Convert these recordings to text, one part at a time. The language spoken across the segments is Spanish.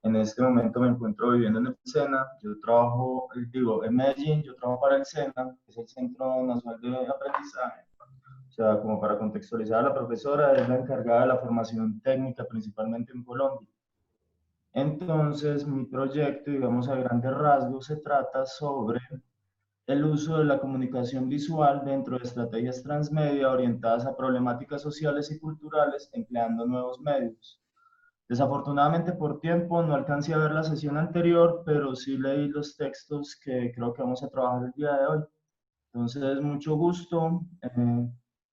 En este momento me encuentro viviendo en el SENA. Yo trabajo, digo, en Medellín. Yo trabajo para el SENA, que es el Centro Nacional de Aprendizaje. O sea, como para contextualizar, la profesora es la encargada de la formación técnica, principalmente en Colombia. Entonces, mi proyecto, digamos, a grandes rasgos, se trata sobre el uso de la comunicación visual dentro de estrategias transmedia orientadas a problemáticas sociales y culturales, empleando nuevos medios. Desafortunadamente por tiempo no alcancé a ver la sesión anterior, pero sí leí los textos que creo que vamos a trabajar el día de hoy. Entonces, mucho gusto.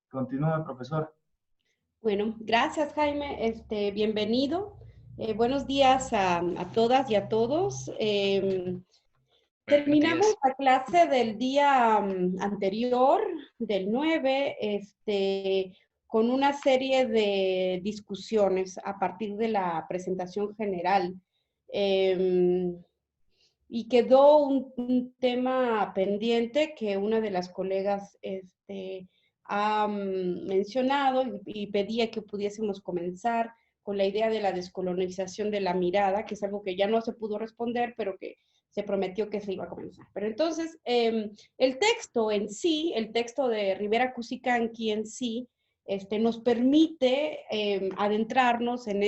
Continúe, profesor. Bueno, gracias Jaime, bienvenido. Buenos días a todas y a todos. Buenos Terminamos días. la clase del día anterior, del 9, con una serie de discusiones a partir de la presentación general. Y quedó un tema pendiente que una de las colegas ha mencionado y pedía que pudiésemos comenzar con la idea de la descolonización de la mirada, que es algo que ya no se pudo responder, pero que se prometió que se iba a comenzar. Pero entonces, el texto en sí, el texto de Rivera Cusicanqui en sí, nos permite adentrarnos en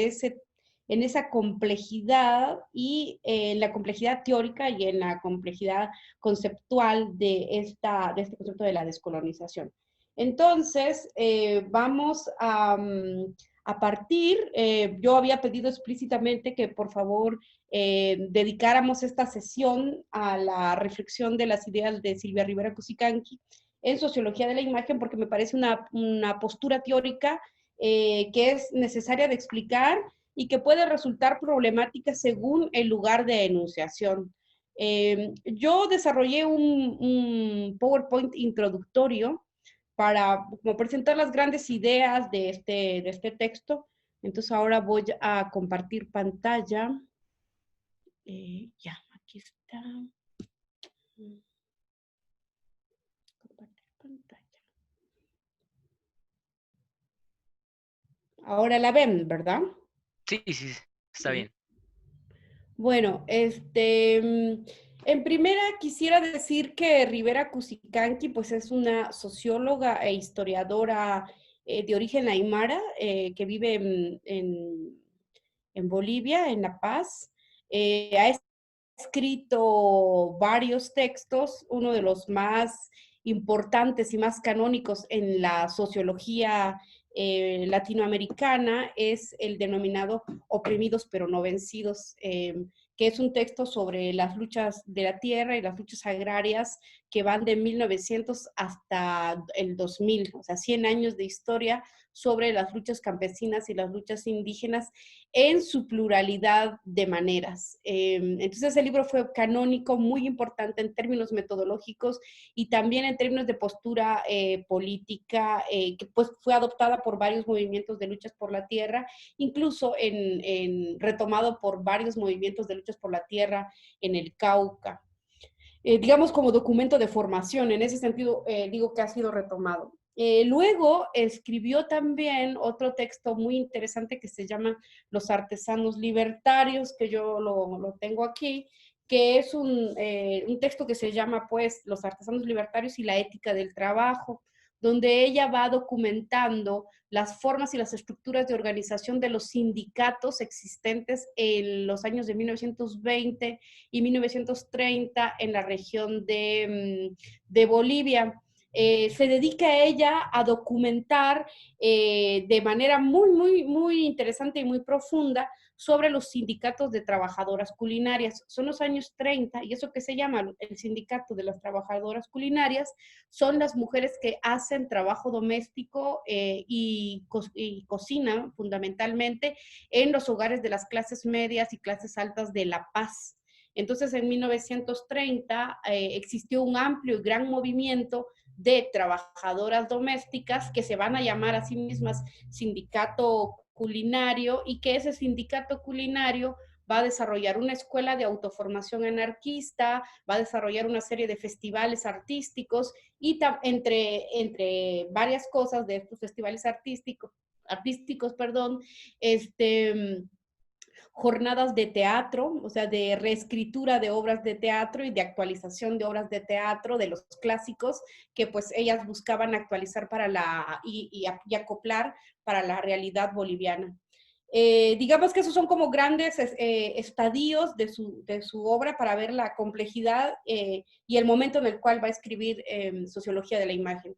esa complejidad y en la complejidad teórica y en la complejidad conceptual de este concepto de la descolonización. Entonces, vamos a partir, yo había pedido explícitamente que por favor dedicáramos esta sesión a la reflexión de las ideas de Silvia Rivera Cusicanqui en sociología de la imagen, porque me parece una postura teórica que es necesaria de explicar y que puede resultar problemática según el lugar de enunciación. Yo desarrollé un PowerPoint introductorio para como presentar las grandes ideas de este texto. Entonces ahora voy a compartir pantalla. Ya, aquí está. Compartir pantalla. Ahora la ven, ¿verdad? Sí, sí, está bien. Bueno, en primera quisiera decir que Rivera Cusicanqui, pues es una socióloga e historiadora de origen aymara que vive en Bolivia, en La Paz. Ha escrito varios textos, uno de los más importantes y más canónicos en la sociología latinoamericana es el denominado Oprimidos pero no vencidos, que es un texto sobre las luchas de la tierra y las luchas agrarias que van de 1900 hasta el 2000, o sea, 100 años de historia sobre las luchas campesinas y las luchas indígenas en su pluralidad de maneras. Entonces el libro fue canónico, muy importante en términos metodológicos y también en términos de postura política, que pues fue adoptada por varios movimientos de luchas por la tierra, incluso retomado por varios movimientos de luchas por la tierra en el Cauca. Digamos como documento de formación, en ese sentido digo que ha sido retomado. Luego escribió también otro texto muy interesante que se llama Los artesanos libertarios, que yo lo tengo aquí, que es un texto que se llama pues Los artesanos libertarios y la ética del trabajo, donde ella va documentando las formas y las estructuras de organización de los sindicatos existentes en los años de 1920 y 1930 en la región de Bolivia. Se dedica ella a documentar de manera muy interesante y muy profunda sobre los sindicatos de trabajadoras culinarias. Son los años 30 y eso que se llama el sindicato de las trabajadoras culinarias son las mujeres que hacen trabajo doméstico y cocina fundamentalmente en los hogares de las clases medias y clases altas de La Paz. Entonces, en 1930 existió un amplio y gran movimiento de trabajadoras domésticas que se van a llamar a sí mismas sindicato culinario y que ese sindicato culinario va a desarrollar una escuela de autoformación anarquista, va a desarrollar una serie de festivales artísticos y entre varias cosas de estos festivales artísticos, perdón, jornadas de teatro, o sea, de reescritura de obras de teatro y de actualización de obras de teatro, de los clásicos, que pues ellas buscaban actualizar y acoplar para la realidad boliviana. Digamos que esos son como grandes estadios de su obra para ver la complejidad y el momento en el cual va a escribir Sociología de la Imagen.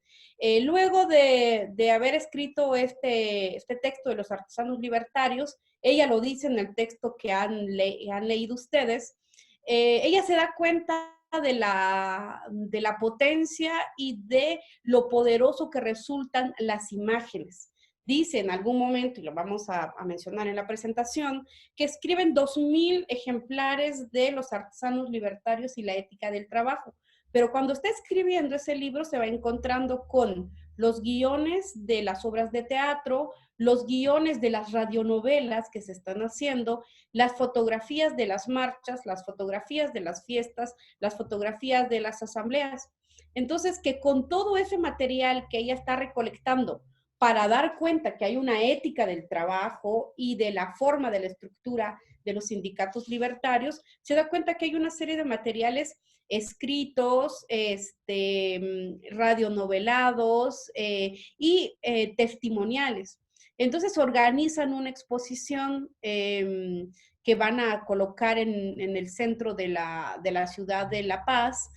Luego de haber escrito este texto de los artesanos libertarios, ella lo dice en el texto que han leído ustedes, ella se da cuenta de la potencia y de lo poderoso que resultan las imágenes. Dice en algún momento, y lo vamos a mencionar en la presentación, que escriben 2000 ejemplares de los artesanos libertarios y la ética del trabajo. Pero cuando está escribiendo ese libro se va encontrando con los guiones de las obras de teatro, los guiones de las radionovelas que se están haciendo, las fotografías de las marchas, las fotografías de las fiestas, las fotografías de las asambleas. Entonces, que con todo ese material que ella está recolectando, para dar cuenta que hay una ética del trabajo y de la forma de la estructura de los sindicatos libertarios, se da cuenta que hay una serie de materiales escritos, radionovelados y testimoniales. Entonces organizan una exposición que van a colocar en el centro de la ciudad de La Paz.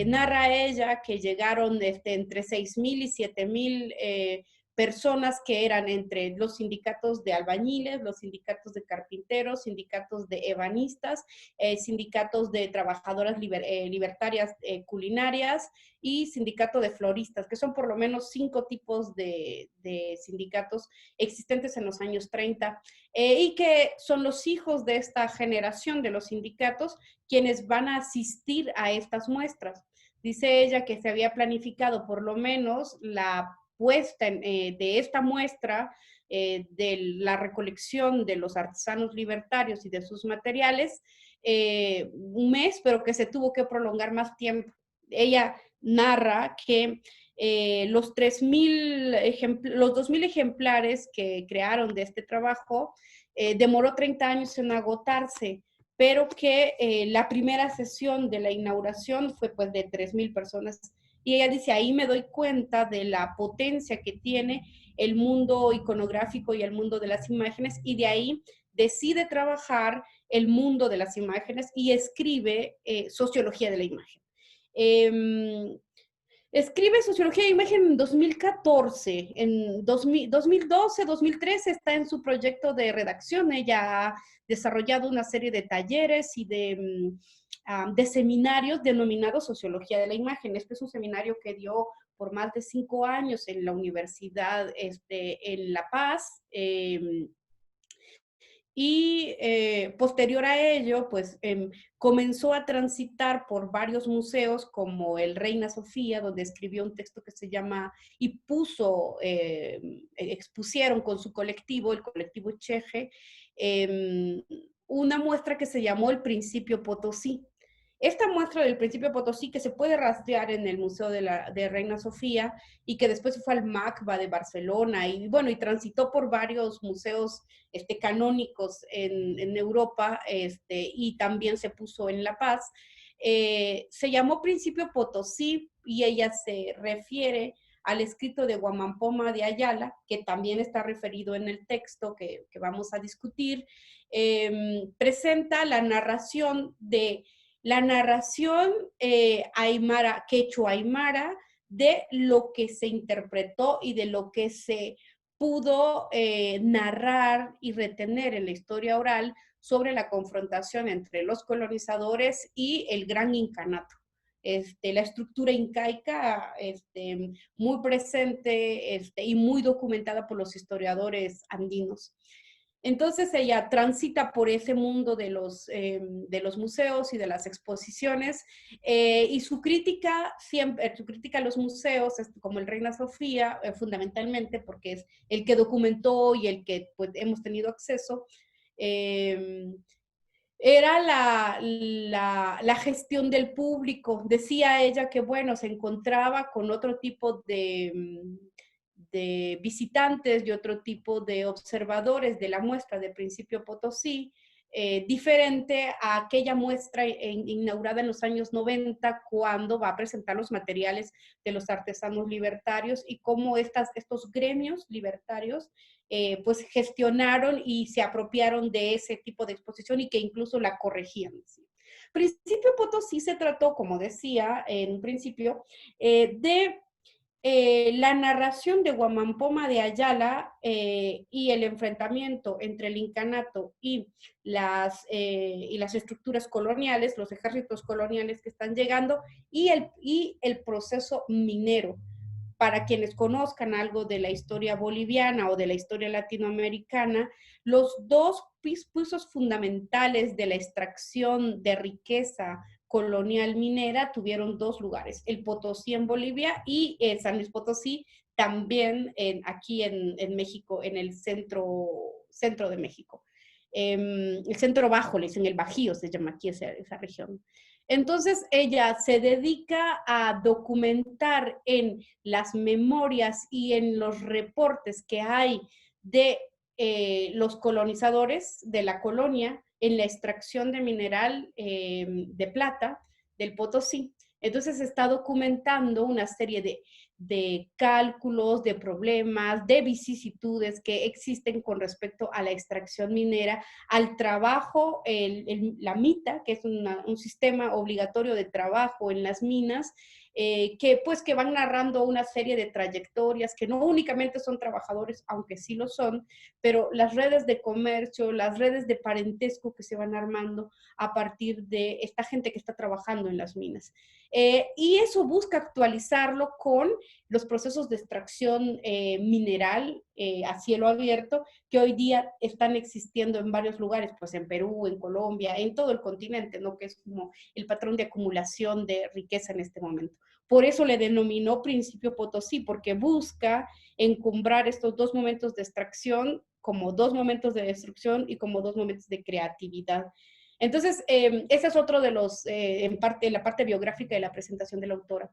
Narra ella que llegaron entre 6,000 y 7,000 personas que eran entre los sindicatos de albañiles, los sindicatos de carpinteros, sindicatos de ebanistas, sindicatos de trabajadoras libertarias culinarias y sindicato de floristas, que son por lo menos 5 tipos de sindicatos existentes en los años 30 y que son los hijos de esta generación de los sindicatos quienes van a asistir a estas muestras. Dice ella que se había planificado por lo menos la puesta de esta muestra de la recolección de los artesanos libertarios y de sus materiales, un mes, pero que se tuvo que prolongar más tiempo. Ella narra que los 2,000 ejemplares que crearon de este trabajo demoró 30 años en agotarse, pero que la primera sesión de la inauguración fue pues de 3,000 personas. Y ella dice, ahí me doy cuenta de la potencia que tiene el mundo iconográfico y el mundo de las imágenes, y de ahí decide trabajar el mundo de las imágenes y escribe Sociología de la Imagen. Escribe Sociología de Imagen en 2014, en 2012, 2013 está en su proyecto de redacción. Ella ha desarrollado una serie de talleres y de seminarios denominados Sociología de la Imagen. Este es un seminario que dio por más de 5 años en la Universidad en La Paz. Y posterior a ello, pues comenzó a transitar por varios museos como el Reina Sofía, donde escribió un texto que se llama, y expusieron con su colectivo, el colectivo Cheje, una muestra que se llamó El Principio Potosí. Esta muestra del Principio Potosí, que se puede rastrear en el Museo de Reina Sofía y que después fue al MACBA de Barcelona y bueno, y transitó por varios museos canónicos en Europa y también se puso en La Paz, se llamó Principio Potosí y ella se refiere al escrito de Guamampoma de Ayala, que también está referido en el texto que vamos a discutir. Presenta la narración aymara, quechua aymara, de lo que se interpretó y de lo que se pudo narrar y retener en la historia oral sobre la confrontación entre los colonizadores y el gran incanato. La estructura incaica muy presente y muy documentada por los historiadores andinos. Entonces ella transita por ese mundo de los museos y de las exposiciones y su crítica a los museos, como el Reina Sofía, fundamentalmente porque es el que documentó y el que pues, hemos tenido acceso, era la gestión del público. Decía ella que, bueno, se encontraba con otro tipo de visitantes y otro tipo de observadores de la muestra de Principio Potosí, diferente a aquella muestra inaugurada en los años 90, cuando va a presentar los materiales de los artesanos libertarios y cómo estos gremios libertarios pues gestionaron y se apropiaron de ese tipo de exposición y que incluso la corregían. ¿Sí? Principio Potosí se trató, como decía en un principio, de la narración de Huamampoma de Ayala y el enfrentamiento entre el incanato y las estructuras coloniales, los ejércitos coloniales que están llegando, y el proceso minero. Para quienes conozcan algo de la historia boliviana o de la historia latinoamericana, los dos pisos fundamentales de la extracción de riqueza colonial minera tuvieron dos lugares, el Potosí en Bolivia y San Luis Potosí también aquí en México, en el centro de México. El centro bajo, le dicen el Bajío, se llama aquí esa región. Entonces ella se dedica a documentar en las memorias y en los reportes que hay de los colonizadores de la colonia en la extracción de mineral de plata del Potosí. Entonces se está documentando una serie de cálculos, de problemas, de vicisitudes que existen con respecto a la extracción minera, al trabajo, la MITA, que es un sistema obligatorio de trabajo en las minas, que van narrando una serie de trayectorias que no únicamente son trabajadores, aunque sí lo son, pero las redes de comercio, las redes de parentesco que se van armando a partir de esta gente que está trabajando en las minas. Y eso busca actualizarlo con los procesos de extracción mineral a cielo abierto que hoy día están existiendo en varios lugares, pues en Perú, en Colombia, en todo el continente, ¿no? Que es como el patrón de acumulación de riqueza en este momento. Por eso le denominó Principio Potosí, porque busca encumbrar estos dos momentos de extracción como dos momentos de destrucción y como dos momentos de creatividad. Entonces, ese es otro de los, en parte, la parte biográfica de la presentación de la autora.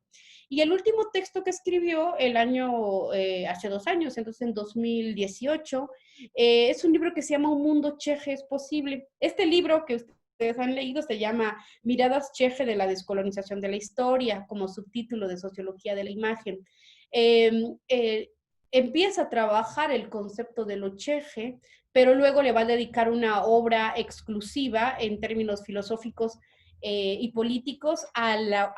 Y el último texto que escribió hace 2 años, entonces en 2018, es un libro que se llama Un mundo cheje es posible. Este libro que ustedes han leído se llama Miradas cheje de la descolonización de la historia, como subtítulo de Sociología de la Imagen. Empieza a trabajar el concepto de lo cheje, pero luego le va a dedicar una obra exclusiva en términos filosóficos y políticos a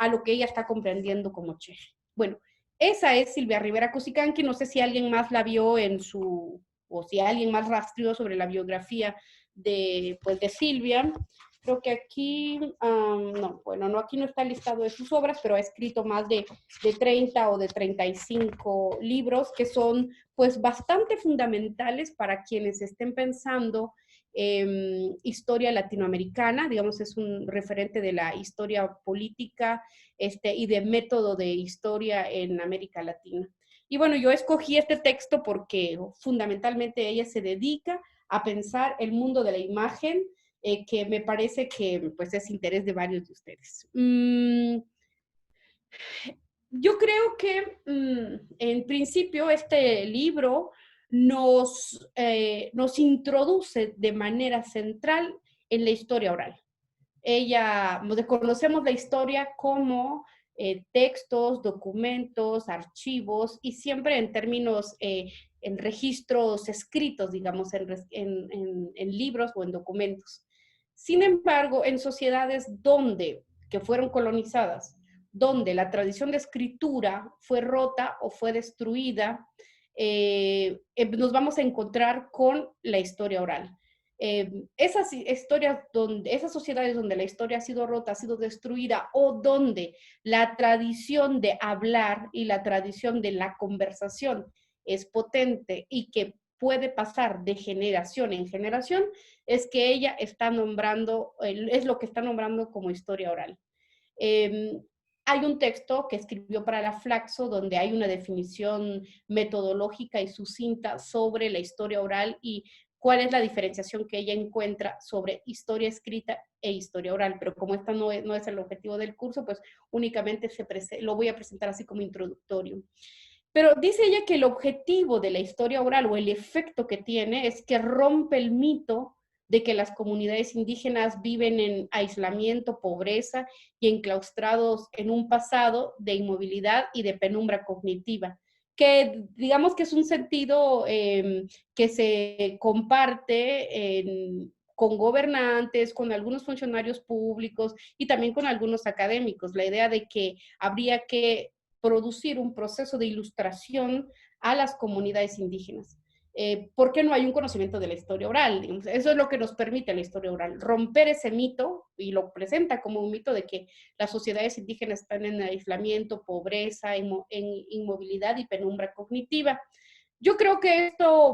lo que ella está comprendiendo como cheje. Bueno, esa es Silvia Rivera Cusicanqui, no sé si alguien más la vio o si alguien más rastreó sobre la biografía de Silvia. Creo que aquí, aquí no está listado de sus obras, pero ha escrito más de 30 o de 35 libros que son pues bastante fundamentales para quienes estén pensando historia latinoamericana, digamos, es un referente de la historia política y de método de historia en América Latina. Y bueno, yo escogí este texto porque fundamentalmente ella se dedica a pensar el mundo de la imagen, que me parece que pues es interés de varios de ustedes. Yo creo que en principio este libro nos introduce de manera central en la historia oral. Conocemos la historia como textos, documentos, archivos, y siempre en términos, en registros escritos, digamos, en libros o en documentos. Sin embargo, en sociedades que fueron colonizadas, donde la tradición de escritura fue rota o fue destruida, nos vamos a encontrar con la historia oral. Esas sociedades donde la historia ha sido rota, ha sido destruida, o donde la tradición de hablar y la tradición de la conversación es potente y que puede pasar de generación en generación, es que ella está nombrando, es lo que está nombrando como historia oral. Hay un texto que escribió para la Flaxo donde hay una definición metodológica y sucinta sobre la historia oral y cuál es la diferenciación que ella encuentra sobre historia escrita e historia oral. Pero como esta no es el objetivo del curso, pues únicamente lo voy a presentar así como introductorio. Pero dice ella que el objetivo de la historia oral o el efecto que tiene es que rompe el mito de que las comunidades indígenas viven en aislamiento, pobreza y enclaustrados en un pasado de inmovilidad y de penumbra cognitiva, que digamos que es un sentido que se comparte con gobernantes, con algunos funcionarios públicos y también con algunos académicos. La idea de que habría que producir un proceso de ilustración a las comunidades indígenas. ¿Por qué no hay un conocimiento de la historia oral? Eso es lo que nos permite la historia oral, romper ese mito, y lo presenta como un mito de que las sociedades indígenas están en aislamiento, pobreza, en inmovilidad y penumbra cognitiva. Yo creo que esto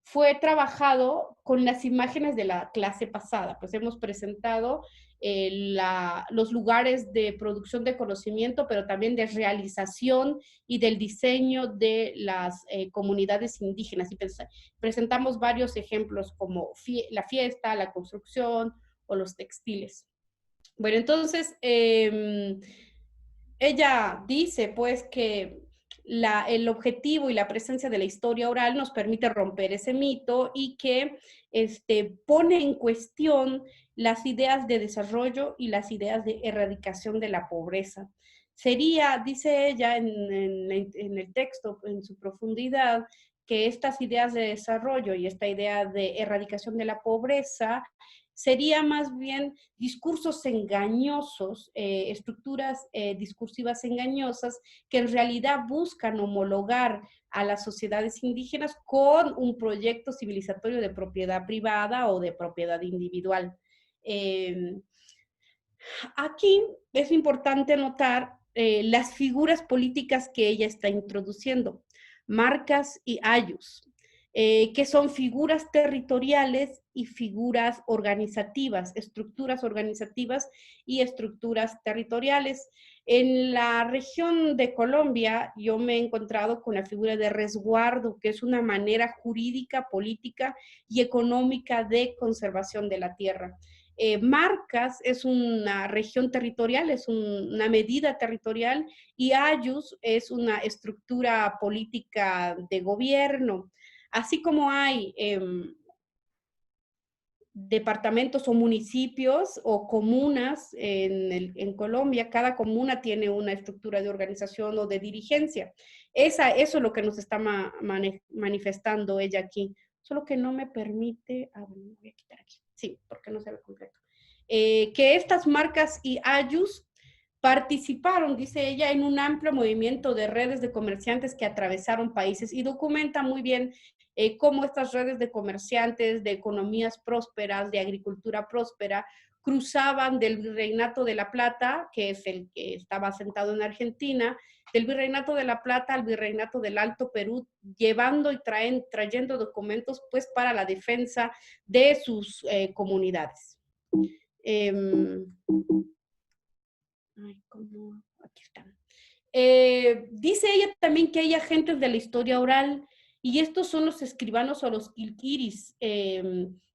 fue trabajado con las imágenes de la clase pasada, pues hemos presentado los lugares de producción de conocimiento, pero también de realización y del diseño de las comunidades indígenas. Y presentamos varios ejemplos como la fiesta, la construcción o los textiles. Bueno, entonces, ella dice pues que el objetivo y la presencia de la historia oral nos permite romper ese mito y que pone en cuestión las ideas de desarrollo y las ideas de erradicación de la pobreza. Sería, dice ella en el texto, en su profundidad, que estas ideas de desarrollo y esta idea de erradicación de la pobreza sería más bien discursos engañosos, estructuras discursivas engañosas que en realidad buscan homologar a las sociedades indígenas con un proyecto civilizatorio de propiedad privada o de propiedad individual. Aquí es importante notar las figuras políticas que ella está introduciendo, marcas y ayus, que son figuras territoriales y figuras organizativas, estructuras organizativas y estructuras territoriales. En la región de Colombia yo me he encontrado con la figura de resguardo, que es una manera jurídica, política y económica de conservación de la tierra. Marcas es una región territorial, es una medida territorial, y ayus es una estructura política de gobierno. Así como hay departamentos o municipios o comunas en Colombia, cada comuna tiene una estructura de organización o de dirigencia. Eso es lo que nos está manifestando ella aquí. Solo que no me permite, bueno, voy a quitar aquí, sí, porque no se ve completo. Que estas marcas y ayus participaron, dice ella, en un amplio movimiento de redes de comerciantes que atravesaron países, y documenta muy bien cómo estas redes de comerciantes, de economías prósperas, de agricultura próspera, cruzaban del Virreinato de la Plata, que es el que estaba asentado en Argentina, del Virreinato de la Plata al Virreinato del Alto Perú, llevando y trayendo documentos pues para la defensa de sus comunidades. Aquí están. Dice ella también que hay agentes de la historia oral, y estos son los escribanos o los quilquiris.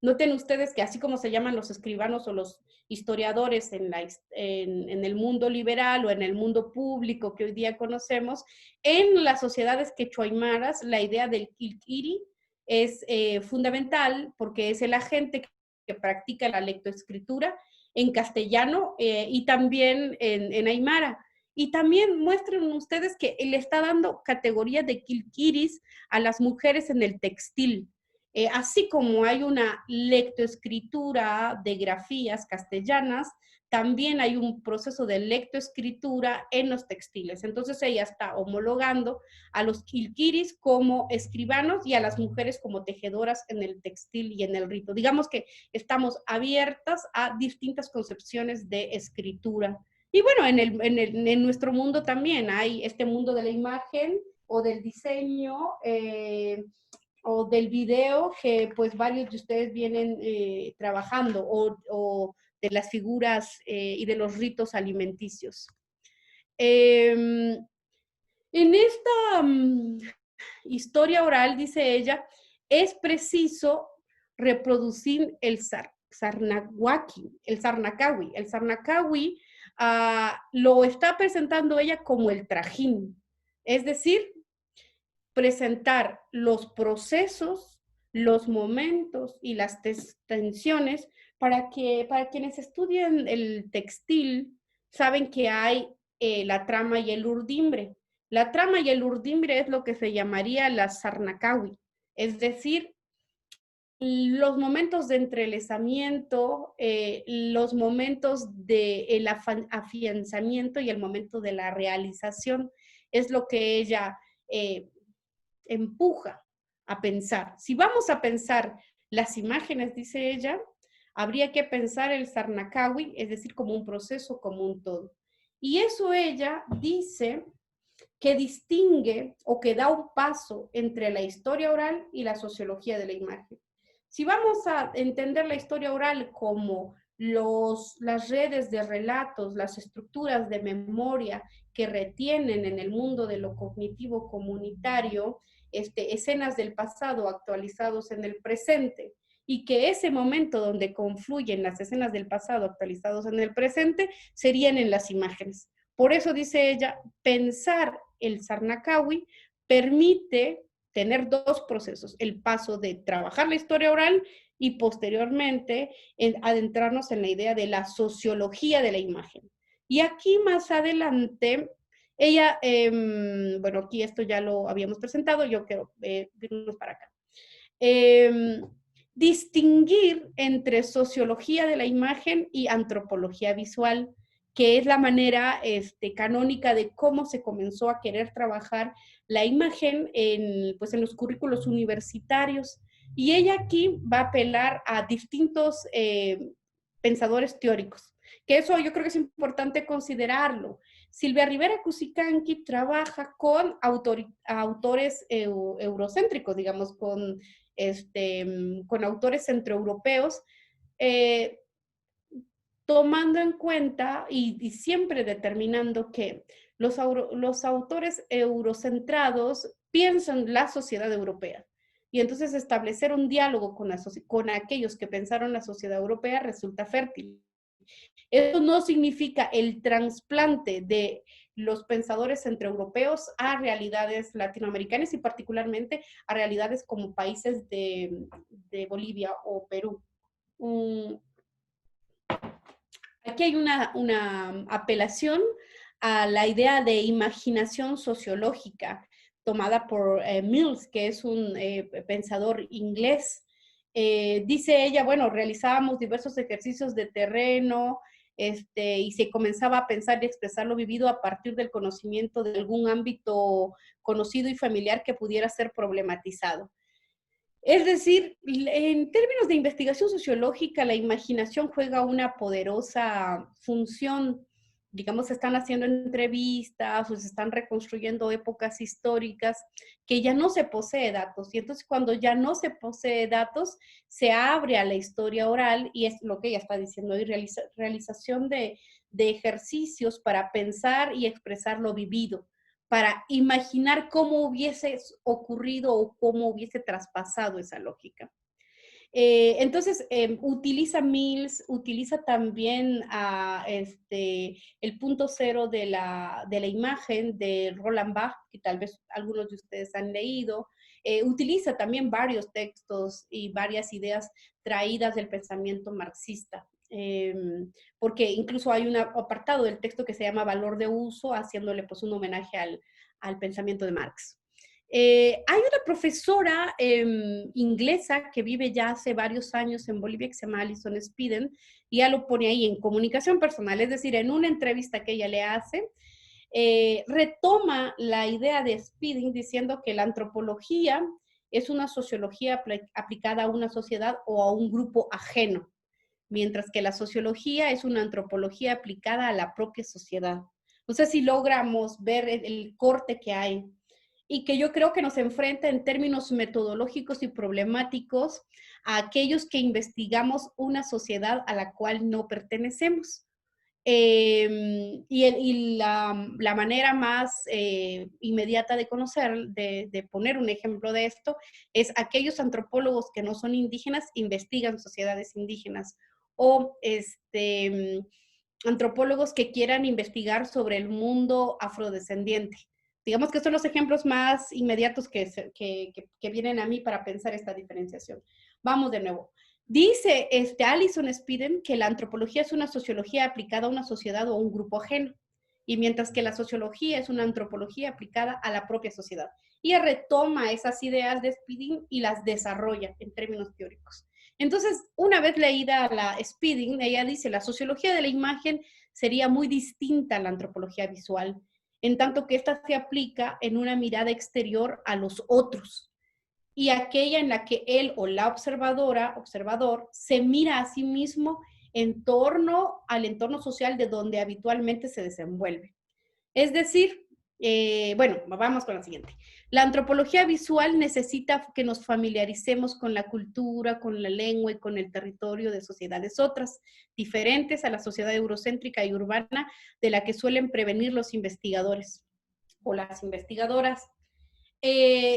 Noten ustedes que así como se llaman los escribanos o los historiadores en el mundo liberal o en el mundo público que hoy día conocemos, en las sociedades quechuaymaras la idea del quilquiri es fundamental, porque es el agente que practica la lectoescritura en castellano y también en aymara. Y también muestren ustedes que le está dando categoría de quilquiris a las mujeres en el textil. Así como hay una lectoescritura de grafías castellanas, también hay un proceso de lectoescritura en los textiles. Entonces ella está homologando a los quilquiris como escribanos y a las mujeres como tejedoras en el textil y en el rito. Digamos que estamos abiertas a distintas concepciones de escritura. Y bueno, en nuestro mundo también hay este mundo de la imagen o del diseño o del video que pues varios de ustedes vienen trabajando, o de las figuras y de los ritos alimenticios. En esta historia oral, dice ella, es preciso reproducir el sarnacawi. El sarnacawi lo está presentando ella como el trajín, es decir, presentar los procesos los momentos y las tensiones para quienes estudian el textil, saben que hay la trama y el urdimbre. La trama y el urdimbre es lo que se llamaría la sarnacawi, es decir, los momentos de entrelazamiento, los momentos del afianzamiento y el momento de la realización es lo que ella empuja a pensar. Si vamos a pensar las imágenes, dice ella, habría que pensar el Sarnakawi, es decir, como un proceso, como un todo. Y eso ella dice que distingue o que da un paso entre la historia oral y la sociología de la imagen. Si vamos a entender la historia oral como las redes de relatos, las estructuras de memoria que retienen en el mundo de lo cognitivo comunitario, escenas del pasado actualizados en el presente, y que ese momento donde confluyen las escenas del pasado actualizados en el presente serían en las imágenes. Por eso dice ella, pensar el Sarnakawi permite tener dos procesos, el paso de trabajar la historia oral y posteriormente adentrarnos en la idea de la sociología de la imagen. Y aquí más adelante, ella, bueno, aquí esto ya lo habíamos presentado, yo quiero irnos para acá. Distinguir entre sociología de la imagen y antropología visual, que es la manera canónica de cómo se comenzó a querer trabajar la imagen pues en los currículos universitarios. Y ella aquí va a apelar a distintos pensadores teóricos, que eso yo creo que es importante considerarlo. Silvia Rivera Cusicanqui trabaja con autores eurocéntricos, digamos, con autores centroeuropeos, tomando en cuenta y siempre determinando que los autores eurocentrados piensan la sociedad europea. Y entonces establecer un diálogo con aquellos que pensaron la sociedad europea resulta fértil. Eso no significa el trasplante de los pensadores centroeuropeos a realidades latinoamericanas y particularmente a realidades como países de Bolivia o Perú. Aquí hay una apelación a la idea de imaginación sociológica tomada por Mills, que es un pensador inglés. Dice ella, bueno, realizábamos diversos ejercicios de terreno, y se comenzaba a pensar y expresar lo vivido a partir del conocimiento de algún ámbito conocido y familiar que pudiera ser problematizado. Es decir, en términos de investigación sociológica, la imaginación juega una poderosa función. Digamos, se están haciendo entrevistas o se están reconstruyendo épocas históricas que ya no se posee datos. Y entonces cuando ya no se posee datos, se abre a la historia oral y es lo que ella está diciendo, y realización de ejercicios para pensar y expresar lo vivido, para imaginar cómo hubiese ocurrido o cómo hubiese traspasado esa lógica. Entonces, utiliza Mills, utiliza también el punto cero de la imagen de Roland Barthes, que tal vez algunos de ustedes han leído. Utiliza también varios textos y varias ideas traídas del pensamiento marxista. Porque incluso hay un apartado del texto que se llama Valor de Uso, haciéndole pues un homenaje al pensamiento de Marx. Hay una profesora inglesa que vive ya hace varios años en Bolivia que se llama Alison Spiden, y ella lo pone ahí en comunicación personal, es decir, en una entrevista que ella le hace, retoma la idea de Spiden diciendo que la antropología es una sociología aplicada a una sociedad o a un grupo ajeno, mientras que la sociología es una antropología aplicada a la propia sociedad. No sé si logramos ver el corte que hay y que yo creo que nos enfrenta en términos metodológicos y problemáticos a aquellos que investigamos una sociedad a la cual no pertenecemos. Y la manera más inmediata de conocer, de poner un ejemplo de esto, es aquellos antropólogos que no son indígenas investigan sociedades indígenas, o antropólogos que quieran investigar sobre el mundo afrodescendiente. Digamos que son los ejemplos más inmediatos que vienen a mí para pensar esta diferenciación. Vamos de nuevo. Dice Alison Spiden que la antropología es una sociología aplicada a una sociedad o un grupo ajeno, y mientras que la sociología es una antropología aplicada a la propia sociedad. Y ella retoma esas ideas de Spiden y las desarrolla en términos teóricos. Entonces, una vez leída la Spiden, ella dice, la sociología de la imagen sería muy distinta a la antropología visual, en tanto que esta se aplica en una mirada exterior a los otros, y aquella en la que él o la observador, se mira a sí mismo en torno al entorno social de donde habitualmente se desenvuelve. Es decir, bueno, vamos con la siguiente. La antropología visual necesita que nos familiaricemos con la cultura, con la lengua y con el territorio de sociedades otras, diferentes a la sociedad eurocéntrica y urbana de la que suelen prevenir los investigadores o las investigadoras.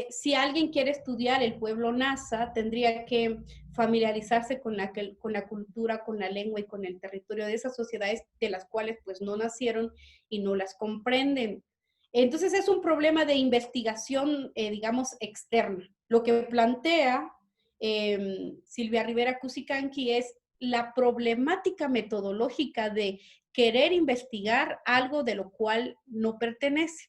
Si alguien quiere estudiar el pueblo Nasa, tendría que familiarizarse con la cultura, con la lengua y con el territorio de esas sociedades de las cuales pues no nacieron y no las comprenden. Entonces es un problema de investigación, digamos, externa. Lo que plantea Silvia Rivera Cusicanqui es la problemática metodológica de querer investigar algo de lo cual no pertenece.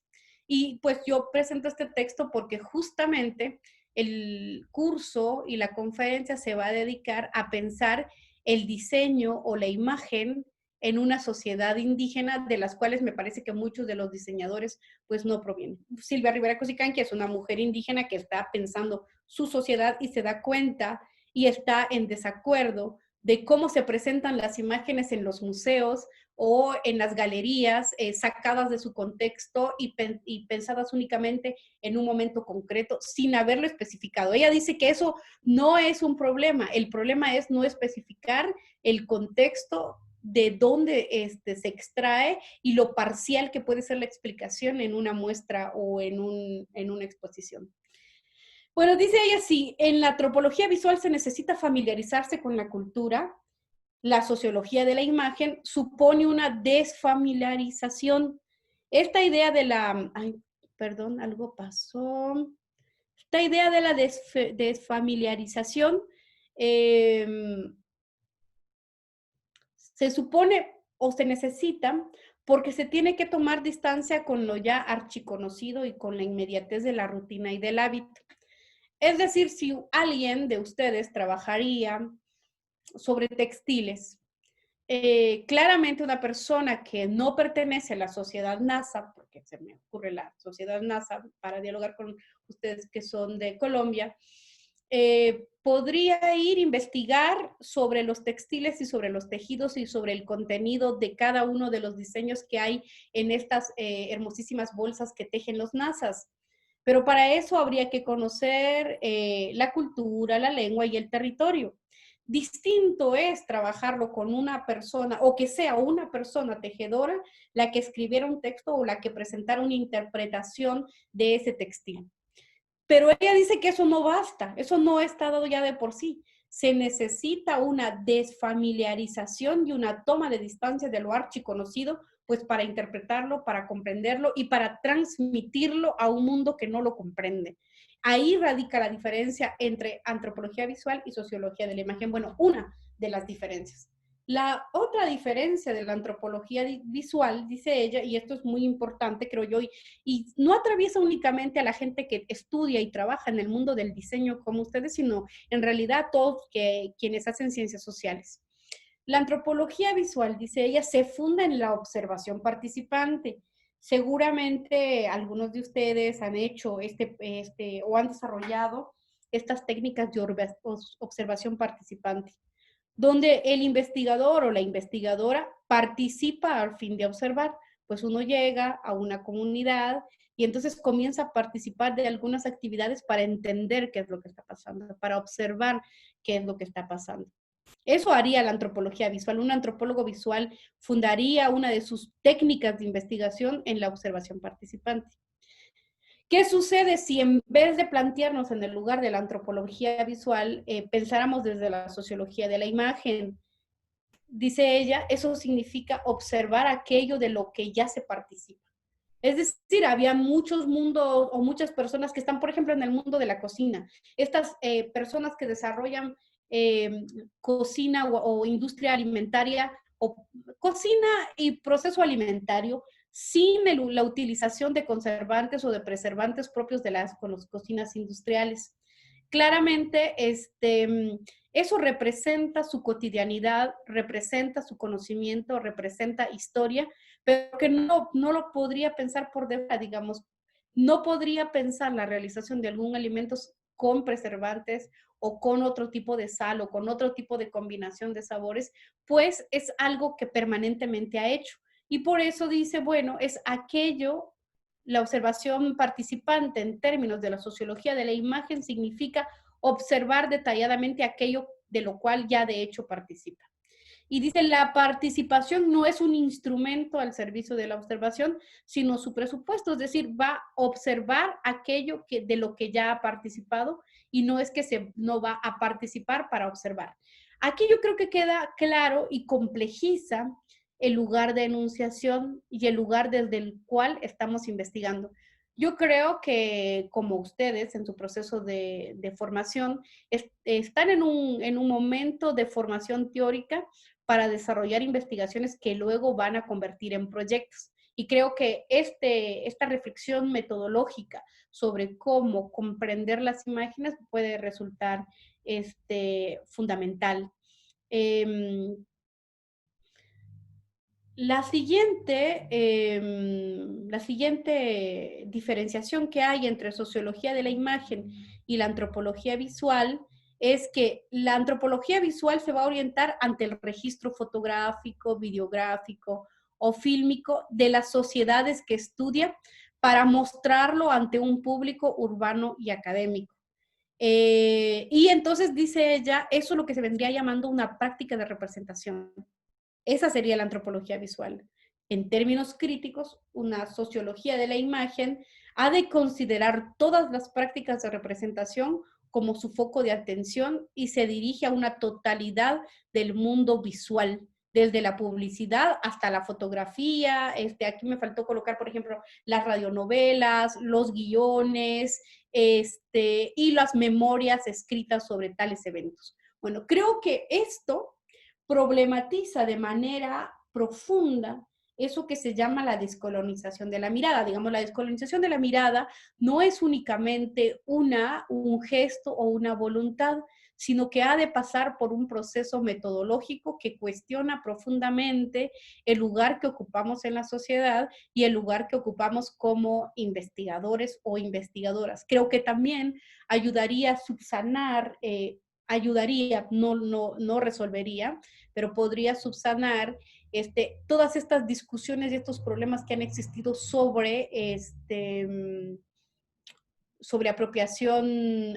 Y pues yo presento este texto porque justamente el curso y la conferencia se va a dedicar a pensar el diseño o la imagen en una sociedad indígena, de las cuales me parece que muchos de los diseñadores pues no provienen. Silvia Rivera Cusicanqui es una mujer indígena que está pensando su sociedad y se da cuenta y está en desacuerdo de cómo se presentan las imágenes en los museos o en las galerías, sacadas de su contexto y pensadas únicamente en un momento concreto sin haberlo especificado. Ella dice que eso no es un problema, el problema es no especificar el contexto de dónde se extrae y lo parcial que puede ser la explicación en una muestra o en una exposición. Bueno, dice ella, sí, en la antropología visual se necesita familiarizarse con la cultura. La sociología de la imagen supone una desfamiliarización. Esta idea de la, ay, perdón, algo pasó. Esta idea de la desfamiliarización se supone o se necesita porque se tiene que tomar distancia con lo ya archiconocido y con la inmediatez de la rutina y del hábito. Es decir, si alguien de ustedes trabajaría sobre textiles, claramente una persona que no pertenece a la sociedad NASA, porque se me ocurre la sociedad NASA para dialogar con ustedes que son de Colombia, podría ir a investigar sobre los textiles y sobre los tejidos y sobre el contenido de cada uno de los diseños que hay en estas hermosísimas bolsas que tejen los NASAs. Pero para eso habría que conocer la cultura, la lengua y el territorio. Distinto es trabajarlo con una persona, o que sea una persona tejedora la que escribiera un texto o la que presentara una interpretación de ese textil. Pero ella dice que eso no basta, eso no está dado ya de por sí. Se necesita una desfamiliarización y una toma de distancia de lo archiconocido, pues para interpretarlo, para comprenderlo y para transmitirlo a un mundo que no lo comprende. Ahí radica la diferencia entre antropología visual y sociología de la imagen. Bueno, una de las diferencias. La otra diferencia de la antropología visual, dice ella, y esto es muy importante, creo yo, y no atraviesa únicamente a la gente que estudia y trabaja en el mundo del diseño como ustedes, sino en realidad todos quienes hacen ciencias sociales. La antropología visual, dice ella, se funda en la observación participante. Seguramente algunos de ustedes han hecho o han desarrollado estas técnicas de observación participante, donde el investigador o la investigadora participa al fin de observar. Pues uno llega a una comunidad y entonces comienza a participar de algunas actividades para entender qué es lo que está pasando, para observar qué es lo que está pasando. Eso haría la antropología visual. Un antropólogo visual fundaría una de sus técnicas de investigación en la observación participante. ¿Qué sucede si en vez de plantearnos en el lugar de la antropología visual, pensáramos desde la sociología de la imagen? Dice ella, eso significa observar aquello de lo que ya se participa. Es decir, había muchos mundos o muchas personas que están, por ejemplo, en el mundo de la cocina. Estas personas que desarrollan eh, cocina o industria alimentaria o cocina y proceso alimentario sin la utilización de conservantes o de preservantes propios de las cocinas industriales. Claramente, eso representa su cotidianidad, representa su conocimiento, representa historia, pero que no lo podría pensar por defuera, digamos, no podría pensar la realización de algún alimento con preservantes o con otro tipo de sal o con otro tipo de combinación de sabores, pues es algo que permanentemente ha hecho. Y por eso dice, bueno, es aquello, la observación participante en términos de la sociología de la imagen significa observar detalladamente aquello de lo cual ya de hecho participa. Y dice, la participación no es un instrumento al servicio de la observación, sino su presupuesto, es decir, va a observar aquello de lo que ya ha participado y no es que no va a participar para observar. Aquí yo creo que queda claro y complejiza el lugar de enunciación y el lugar desde el cual estamos investigando. Yo creo que como ustedes en su proceso de formación están en un momento de formación teórica para desarrollar investigaciones que luego van a convertir en proyectos. Y creo que esta reflexión metodológica sobre cómo comprender las imágenes puede resultar fundamental. Eh, la siguiente diferenciación que hay entre sociología de la imagen y la antropología visual es que la antropología visual se va a orientar ante el registro fotográfico, videográfico o fílmico de las sociedades que estudia para mostrarlo ante un público urbano y académico. Y entonces dice ella, eso es lo que se vendría llamando una práctica de representación. Esa sería la antropología visual. En términos críticos, una sociología de la imagen ha de considerar todas las prácticas de representación como su foco de atención y se dirige a una totalidad del mundo visual, desde la publicidad hasta la fotografía. Aquí me faltó colocar, por ejemplo, las radionovelas, los guiones, y las memorias escritas sobre tales eventos. Bueno, creo que esto problematiza de manera profunda eso que se llama la descolonización de la mirada. Digamos, la descolonización de la mirada no es únicamente un gesto o una voluntad, sino que ha de pasar por un proceso metodológico que cuestiona profundamente el lugar que ocupamos en la sociedad y el lugar que ocupamos como investigadores o investigadoras. Creo que también ayudaría a subsanar, no resolvería, pero podría subsanar todas estas discusiones y estos problemas que han existido sobre apropiación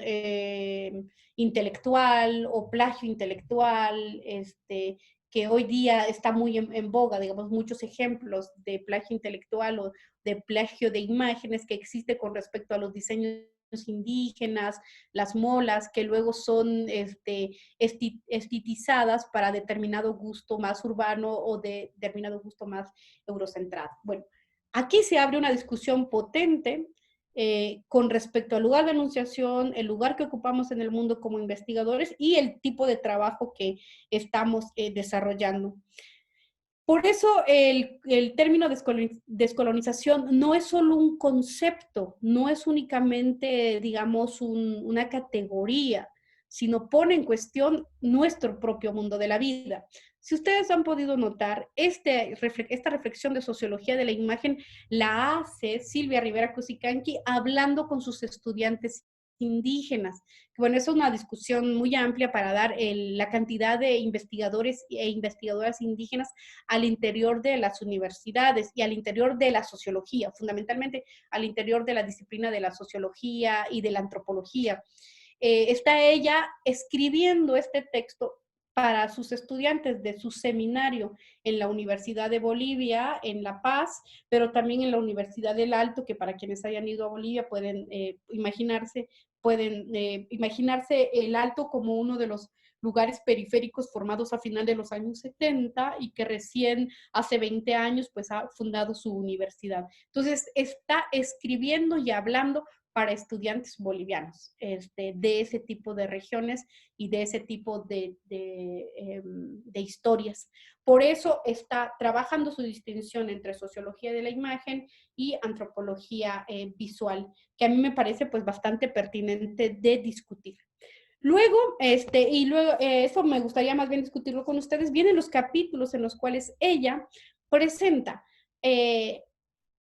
intelectual o plagio intelectual, que hoy día está muy en boga, digamos, muchos ejemplos de plagio intelectual o de plagio de imágenes que existe con respecto a los diseños indígenas, las molas, que luego son estetizadas para determinado gusto más urbano o de determinado gusto más eurocentrado. Bueno, aquí se abre una discusión potente con respecto al lugar de enunciación, el lugar que ocupamos en el mundo como investigadores y el tipo de trabajo que estamos desarrollando. Por eso el término descolonización no es solo un concepto, no es únicamente, digamos, una categoría, sino pone en cuestión nuestro propio mundo de la vida. Si ustedes han podido notar, esta reflexión de sociología de la imagen la hace Silvia Rivera Cusicanqui hablando con sus estudiantes indígenas. Bueno, es una discusión muy amplia para dar la cantidad de investigadores e investigadoras indígenas al interior de las universidades y al interior de la sociología, fundamentalmente al interior de la disciplina de la sociología y de la antropología. Está ella escribiendo este texto para sus estudiantes de su seminario en la Universidad de Bolivia, en La Paz, pero también en la Universidad del Alto, que para quienes hayan ido a Bolivia pueden imaginarse el Alto como uno de los lugares periféricos formados a final de los años 70 y que recién hace 20 años pues ha fundado su universidad. Entonces está escribiendo y hablando para estudiantes bolivianos de ese tipo de regiones y de ese tipo de historias. Por eso está trabajando su distinción entre sociología de la imagen y antropología visual, que a mí me parece pues bastante pertinente de discutir. Luego, eso me gustaría más bien discutirlo con ustedes, vienen los capítulos en los cuales ella presenta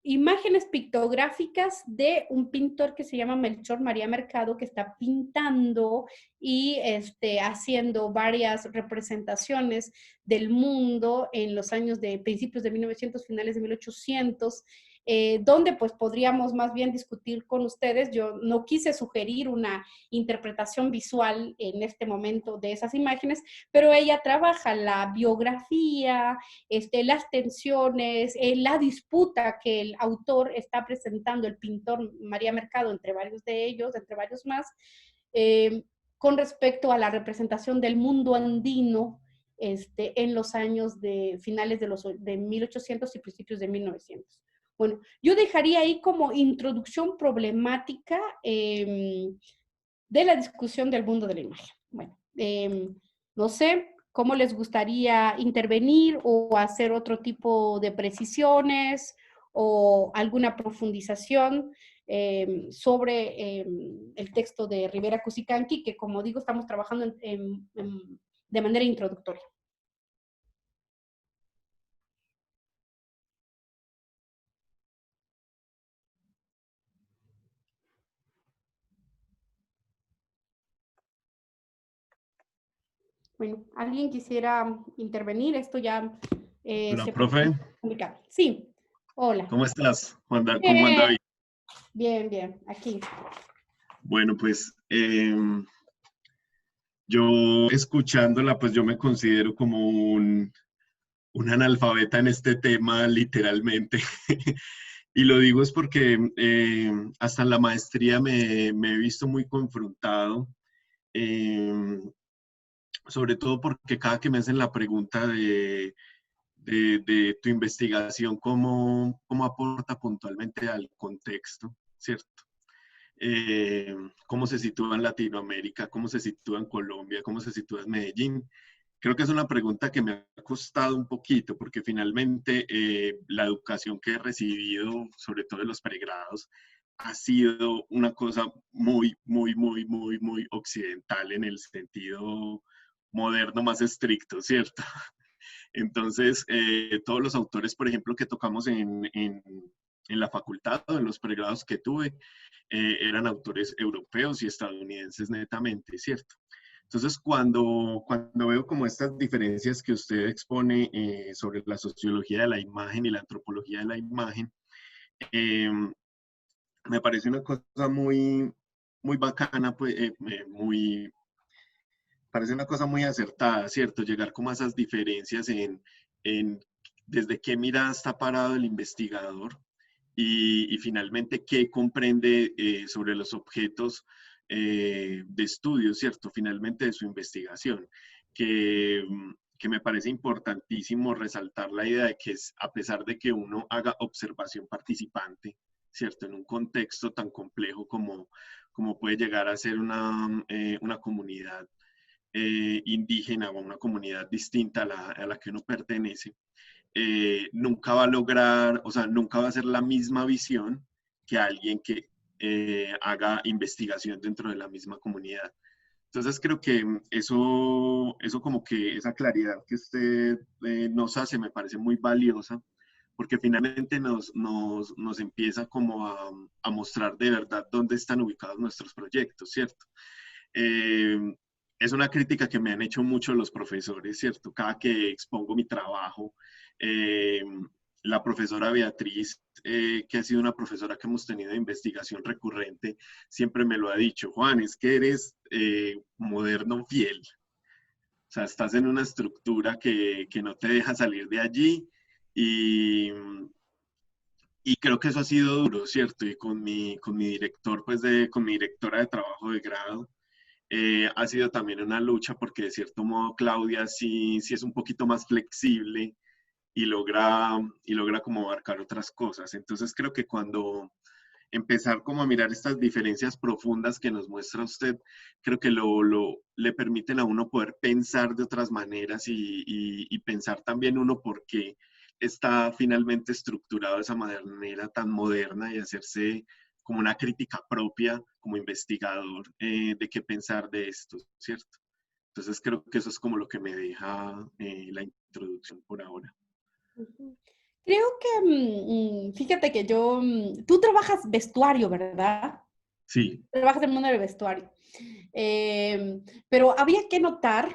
imágenes pictográficas de un pintor que se llama Melchor María Mercado, que está pintando y haciendo varias representaciones del mundo en los años de principios de 1900, finales de 1800, donde pues podríamos más bien discutir con ustedes. Yo no quise sugerir una interpretación visual en este momento de esas imágenes, pero ella trabaja la biografía, las tensiones, la disputa que el autor está presentando, el pintor María Mercado, entre varios de ellos, entre varios más, con respecto a la representación del mundo andino en los años de finales de 1800 y principios de 1900. Bueno, yo dejaría ahí como introducción problemática de la discusión del mundo de la imagen. Bueno, no sé cómo les gustaría intervenir o hacer otro tipo de precisiones o alguna profundización sobre el texto de Rivera Cusicanqui, que como digo, estamos trabajando de manera introductoria. Bueno, ¿alguien quisiera intervenir? Esto ya Hola, se puede profe. comunicar. Sí, hola. ¿Cómo estás? ¿Cómo anda Bien, hoy? bien, aquí. Bueno, pues yo escuchándola, pues yo me considero como un analfabeta en este tema, literalmente. Y lo digo es porque hasta en la maestría me he visto muy confrontado, eh, sobre todo porque cada que me hacen la pregunta de tu investigación, ¿cómo aporta puntualmente al contexto, ¿cierto? Cómo se sitúa en Latinoamérica, cómo se sitúa en Colombia, cómo se sitúa en Medellín. Creo que es una pregunta que me ha costado un poquito porque finalmente la educación que he recibido, sobre todo en los pregrados, ha sido una cosa muy occidental en el sentido moderno más estricto, ¿cierto? Entonces, todos los autores, por ejemplo, que tocamos en la facultad o en los pregrados que tuve, eran autores europeos y estadounidenses netamente, ¿cierto? Entonces, cuando veo como estas diferencias que usted expone sobre la sociología de la imagen y la antropología de la imagen, eh, me parece una cosa muy bacana, pues, parece una cosa muy acertada, ¿cierto? Llegar como a esas diferencias en desde qué mirada está parado el investigador y finalmente qué comprende sobre los objetos de estudio, ¿cierto? Finalmente de su investigación, que me parece importantísimo resaltar la idea de que es, a pesar de que uno haga observación participante, ¿cierto? En un contexto tan complejo como puede llegar a ser una comunidad indígena o una comunidad distinta a la que uno pertenece, nunca va a lograr, o sea, nunca va a ser la misma visión que alguien que haga investigación dentro de la misma comunidad. Entonces creo que eso como que esa claridad que usted nos hace me parece muy valiosa, porque finalmente nos empieza como a mostrar de verdad dónde están ubicados nuestros proyectos, ¿cierto? Eh, es una crítica que me han hecho mucho los profesores, ¿cierto? Cada que expongo mi trabajo, eh, la profesora Beatriz, que ha sido una profesora que hemos tenido de investigación recurrente, siempre me lo ha dicho: Juan, es que eres moderno fiel. O sea, estás en una estructura que no te deja salir de allí y creo que eso ha sido duro, ¿cierto? Y con mi director, pues con mi directora de trabajo de grado, ha sido también una lucha porque de cierto modo Claudia sí es un poquito más flexible y logra como abarcar otras cosas. Entonces creo que cuando empezar como a mirar estas diferencias profundas que nos muestra usted, creo que le permiten a uno poder pensar de otras maneras y pensar también uno por qué está finalmente estructurado de esa manera tan moderna y hacerse como una crítica propia como investigador de qué pensar de esto, ¿cierto? Entonces creo que eso es como lo que me deja la introducción por ahora. Ujú. Creo que, fíjate que tú trabajas vestuario, ¿verdad? Sí. Trabajas en el mundo del vestuario. Pero había que notar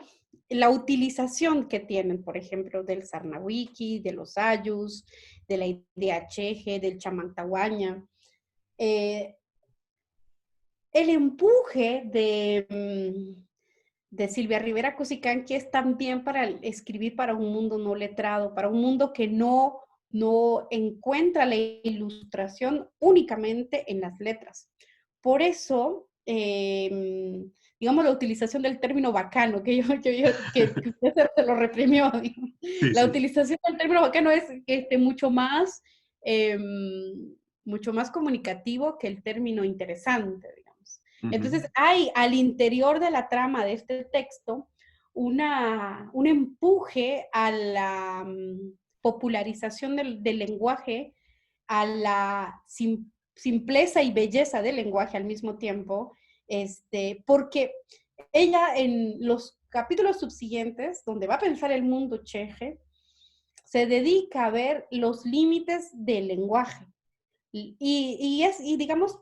la utilización que tienen, por ejemplo, del Sarnawiki, de los Ayus, de la IDHG, del Chamantahuaña. Eh, el empuje de Silvia Rivera Cusicanqui es también para escribir para un mundo no letrado, para un mundo que no encuentra la ilustración únicamente en las letras. Por eso, digamos, la utilización del término bacano, que usted se lo reprimió, Sí, la sí. utilización del término bacano es mucho más comunicativo que el término interesante, digamos. Entonces, hay al interior de la trama de este texto un empuje a la popularización del lenguaje, a la simpleza y belleza del lenguaje al mismo tiempo, porque ella en los capítulos subsiguientes, donde va a pensar el mundo cheje, se dedica a ver los límites del lenguaje. Y digamos,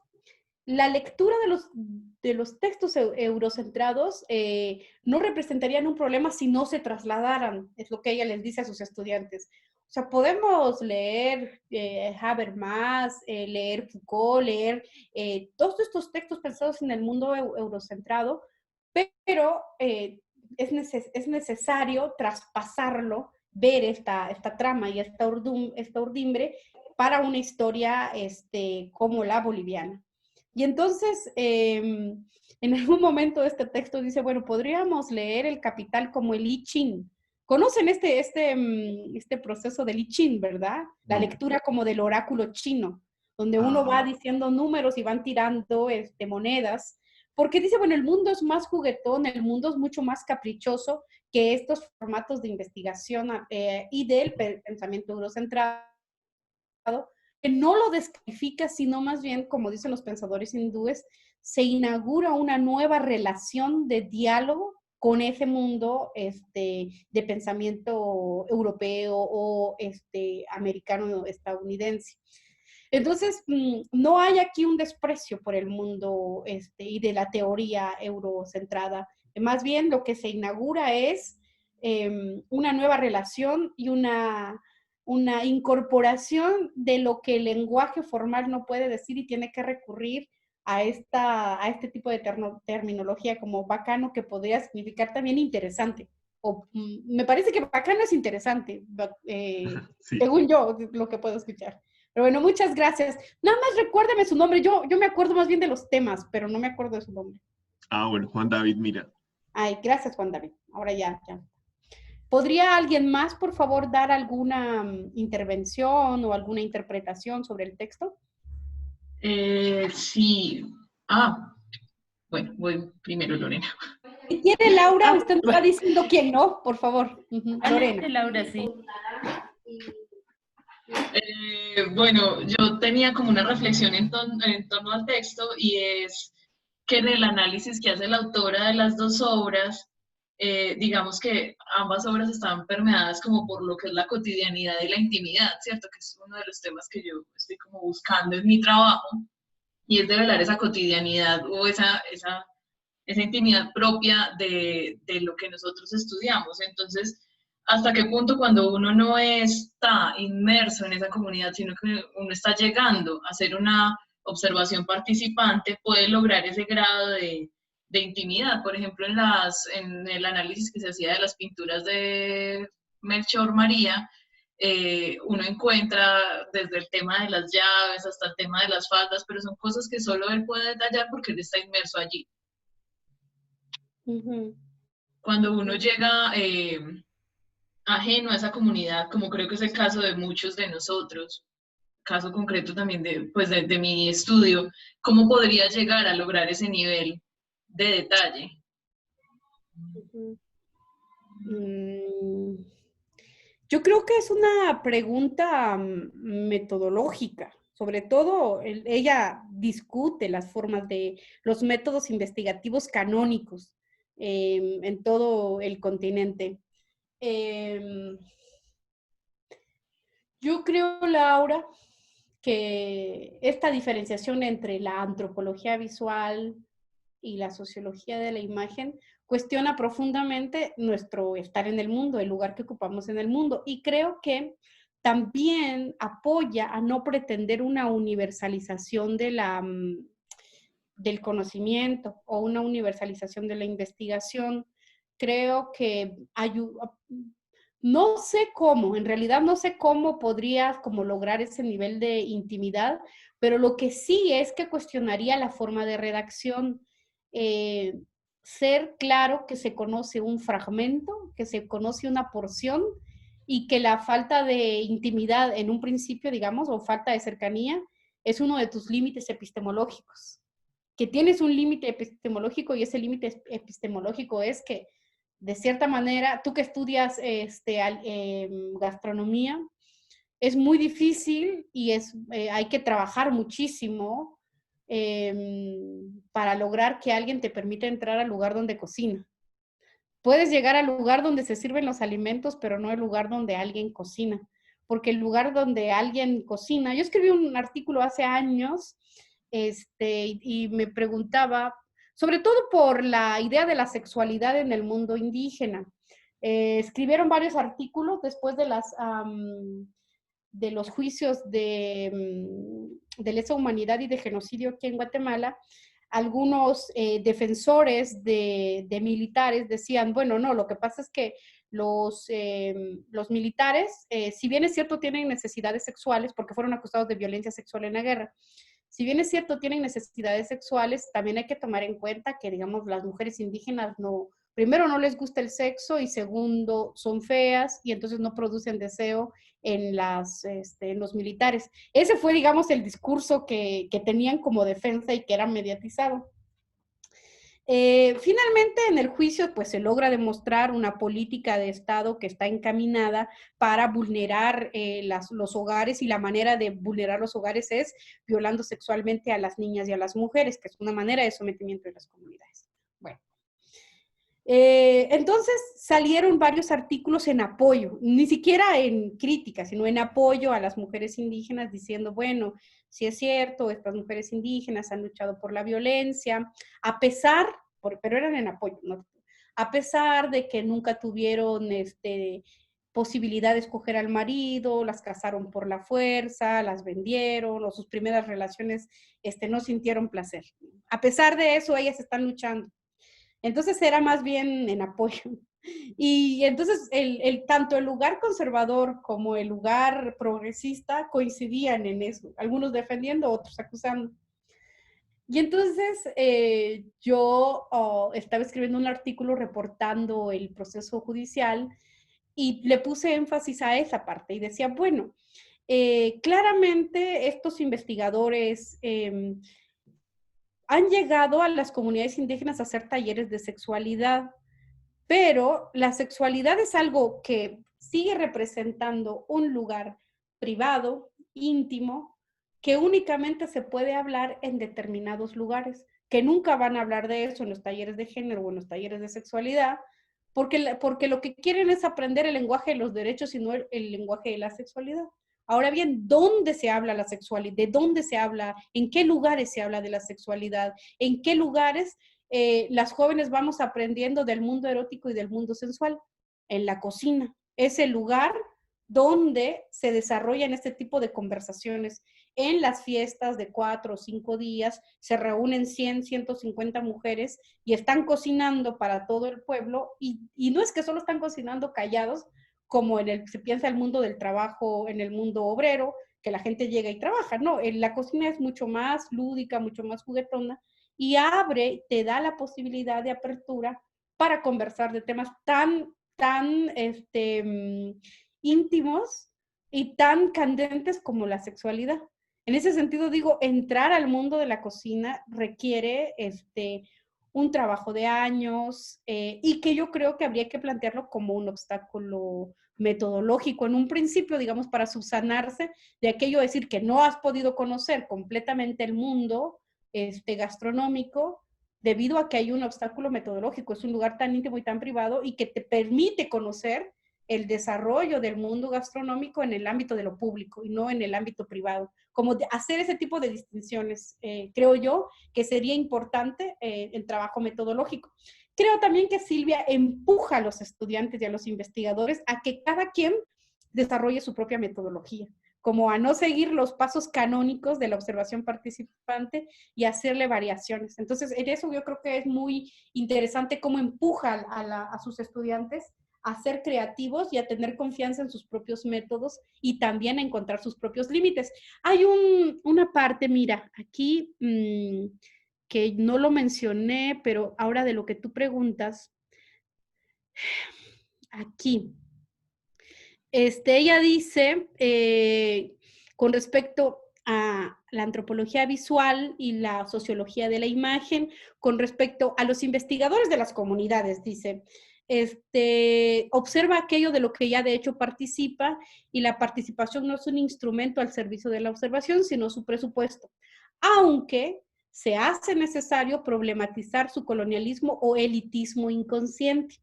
la lectura de los textos eurocentrados no representarían un problema si no se trasladaran, es lo que ella les dice a sus estudiantes. O sea, podemos leer Habermas, leer Foucault, leer todos estos textos pensados en el mundo eurocentrado, pero es necesario traspasarlo, ver esta trama y esta urdimbre para una historia como la boliviana. Y entonces, en algún momento de este texto dice, bueno, podríamos leer el Capital como el I Ching. ¿Conocen este proceso del I Ching, verdad? La No. lectura como del oráculo chino, donde uno va diciendo números y van tirando monedas, porque dice, bueno, el mundo es más juguetón, el mundo es mucho más caprichoso que estos formatos de investigación y del pensamiento eurocentrado, que no lo descalifica, sino más bien, como dicen los pensadores hindúes, se inaugura una nueva relación de diálogo con ese mundo de pensamiento europeo o americano estadounidense. Entonces, no hay aquí un desprecio por el mundo y de la teoría eurocentrada. Más bien, lo que se inaugura es una nueva relación y una incorporación de lo que el lenguaje formal no puede decir y tiene que recurrir a este tipo de terminología como bacano, que podría significar también interesante. Me parece que bacano es interesante, Sí. según yo, lo que puedo escuchar. Pero bueno, muchas gracias. Nada más recuérdame su nombre. Yo me acuerdo más bien de los temas, pero no me acuerdo de su nombre. Bueno, Juan David, mira. Ay, gracias, Juan David. Ahora ya. ¿Podría alguien más, por favor, dar alguna intervención o alguna interpretación sobre el texto? Sí. Bueno, voy primero, Lorena. Si quiere, Laura, usted me va diciendo quién no, por favor. Lorena. Laura, sí. Bueno, yo tenía como una reflexión en torno al texto, y es que en el análisis que hace la autora de las dos obras, digamos que ambas obras estaban permeadas como por lo que es la cotidianidad y la intimidad, ¿cierto? Que es uno de los temas que yo estoy como buscando en mi trabajo, y es develar esa cotidianidad o esa intimidad propia de lo que nosotros estudiamos. Entonces, ¿hasta qué punto cuando uno no está inmerso en esa comunidad, sino que uno está llegando a hacer una observación participante, puede lograr ese grado de intimidad? Por ejemplo, en el análisis que se hacía de las pinturas de Melchor María, uno encuentra desde el tema de las llaves hasta el tema de las faldas, pero son cosas que solo él puede detallar porque él está inmerso allí. Ujú. Cuando uno llega ajeno a esa comunidad, como creo que es el caso de muchos de nosotros, caso concreto también de mi estudio, ¿cómo podría llegar a lograr ese nivel de detalle? Ujú. Mm, Yo creo que es una pregunta metodológica. Sobre todo, ella discute las formas de los métodos investigativos canónicos en todo el continente. Em, yo creo, Laura, que esta diferenciación entre la antropología visual y la sociología de la imagen cuestiona profundamente nuestro estar en el mundo, el lugar que ocupamos en el mundo. Y creo que también apoya a no pretender una universalización del conocimiento o una universalización de la investigación. Creo que no sé cómo, en realidad no sé cómo podrías como lograr ese nivel de intimidad, pero lo que sí es que cuestionaría la forma de redacción. Eh, Ser claro que se conoce un fragmento, que se conoce una porción y que la falta de intimidad en un principio, digamos, o falta de cercanía, es uno de tus límites epistemológicos. Que tienes un límite epistemológico y ese límite epistemológico es que, de cierta manera, tú que estudias gastronomía, es muy difícil y hay que trabajar muchísimo para lograr que alguien te permita entrar al lugar donde cocina. Puedes llegar al lugar donde se sirven los alimentos, pero no al lugar donde alguien cocina. Porque el lugar donde alguien cocina, yo escribí un artículo hace años y me preguntaba, sobre todo por la idea de la sexualidad en el mundo indígena. Escribieron varios artículos después de los juicios de lesa humanidad y de genocidio aquí en Guatemala. Algunos defensores de militares decían, bueno, no, lo que pasa es que los militares, si bien es cierto, tienen necesidades sexuales, porque fueron acusados de violencia sexual en la guerra, si bien es cierto, tienen necesidades sexuales, también hay que tomar en cuenta que, digamos, las mujeres indígenas no, primero no les gusta el sexo y segundo son feas y entonces no producen deseo en los militares. Ese fue, digamos, el discurso que tenían como defensa y que era mediatizado. Finalmente, en el juicio, pues se logra demostrar una política de Estado que está encaminada para vulnerar los hogares, y la manera de vulnerar los hogares es violando sexualmente a las niñas y a las mujeres, que es una manera de sometimiento de las comunidades. Bueno. Entonces salieron varios artículos en apoyo, ni siquiera en crítica, sino en apoyo a las mujeres indígenas, diciendo, bueno, sí es cierto, estas mujeres indígenas han luchado por la violencia, a pesar, pero eran en apoyo, ¿no? A pesar de que nunca tuvieron posibilidad de escoger al marido, las casaron por la fuerza, las vendieron, o sus primeras relaciones no sintieron placer. A pesar de eso, ellas están luchando. Entonces era más bien en apoyo. Y entonces tanto el lugar conservador como el lugar progresista coincidían en eso, algunos defendiendo, otros acusando. Y entonces yo estaba escribiendo un artículo reportando el proceso judicial y le puse énfasis a esa parte y decía, bueno, claramente estos investigadores han llegado a las comunidades indígenas a hacer talleres de sexualidad, pero la sexualidad es algo que sigue representando un lugar privado, íntimo, que únicamente se puede hablar en determinados lugares, que nunca van a hablar de eso en los talleres de género o en los talleres de sexualidad, porque lo que quieren es aprender el lenguaje de los derechos y no el lenguaje de la sexualidad. Ahora bien, ¿dónde se habla la sexualidad? ¿De dónde se habla? ¿En qué lugares se habla de la sexualidad? ¿En qué lugares las jóvenes vamos aprendiendo del mundo erótico y del mundo sensual? En la cocina. Es el lugar donde se desarrollan este tipo de conversaciones. En las fiestas de 4 o 5 días se reúnen 100, 150 mujeres y están cocinando para todo el pueblo y no es que solo están cocinando callados, como se piensa el mundo del trabajo, en el mundo obrero, que la gente llega y trabaja. No, la cocina es mucho más lúdica, mucho más juguetona y te da la posibilidad de apertura para conversar de temas tan íntimos y tan candentes como la sexualidad. En ese sentido, digo, entrar al mundo de la cocina requiere un trabajo de años y que yo creo que habría que plantearlo como un obstáculo metodológico en un principio, digamos, para subsanarse de aquello, decir que no has podido conocer completamente el mundo gastronómico debido a que hay un obstáculo metodológico. Es un lugar tan íntimo y tan privado y que te permite conocer el desarrollo del mundo gastronómico en el ámbito de lo público y no en el ámbito privado. Como de hacer ese tipo de distinciones, creo yo que sería importante el trabajo metodológico. Creo también que Silvia empuja a los estudiantes y a los investigadores a que cada quien desarrolle su propia metodología, como a no seguir los pasos canónicos de la observación participante y hacerle variaciones. Entonces, en eso yo creo que es muy interesante cómo empuja a sus estudiantes a ser creativos y a tener confianza en sus propios métodos y también a encontrar sus propios límites. Hay una parte, mira, aquí que no lo mencioné, pero ahora de lo que tú preguntas, aquí, ella dice, con respecto a la antropología visual y la sociología de la imagen, con respecto a los investigadores de las comunidades, dice, observa aquello de lo que ya de hecho participa y la participación no es un instrumento al servicio de la observación, sino su presupuesto, aunque se hace necesario problematizar su colonialismo o elitismo inconsciente.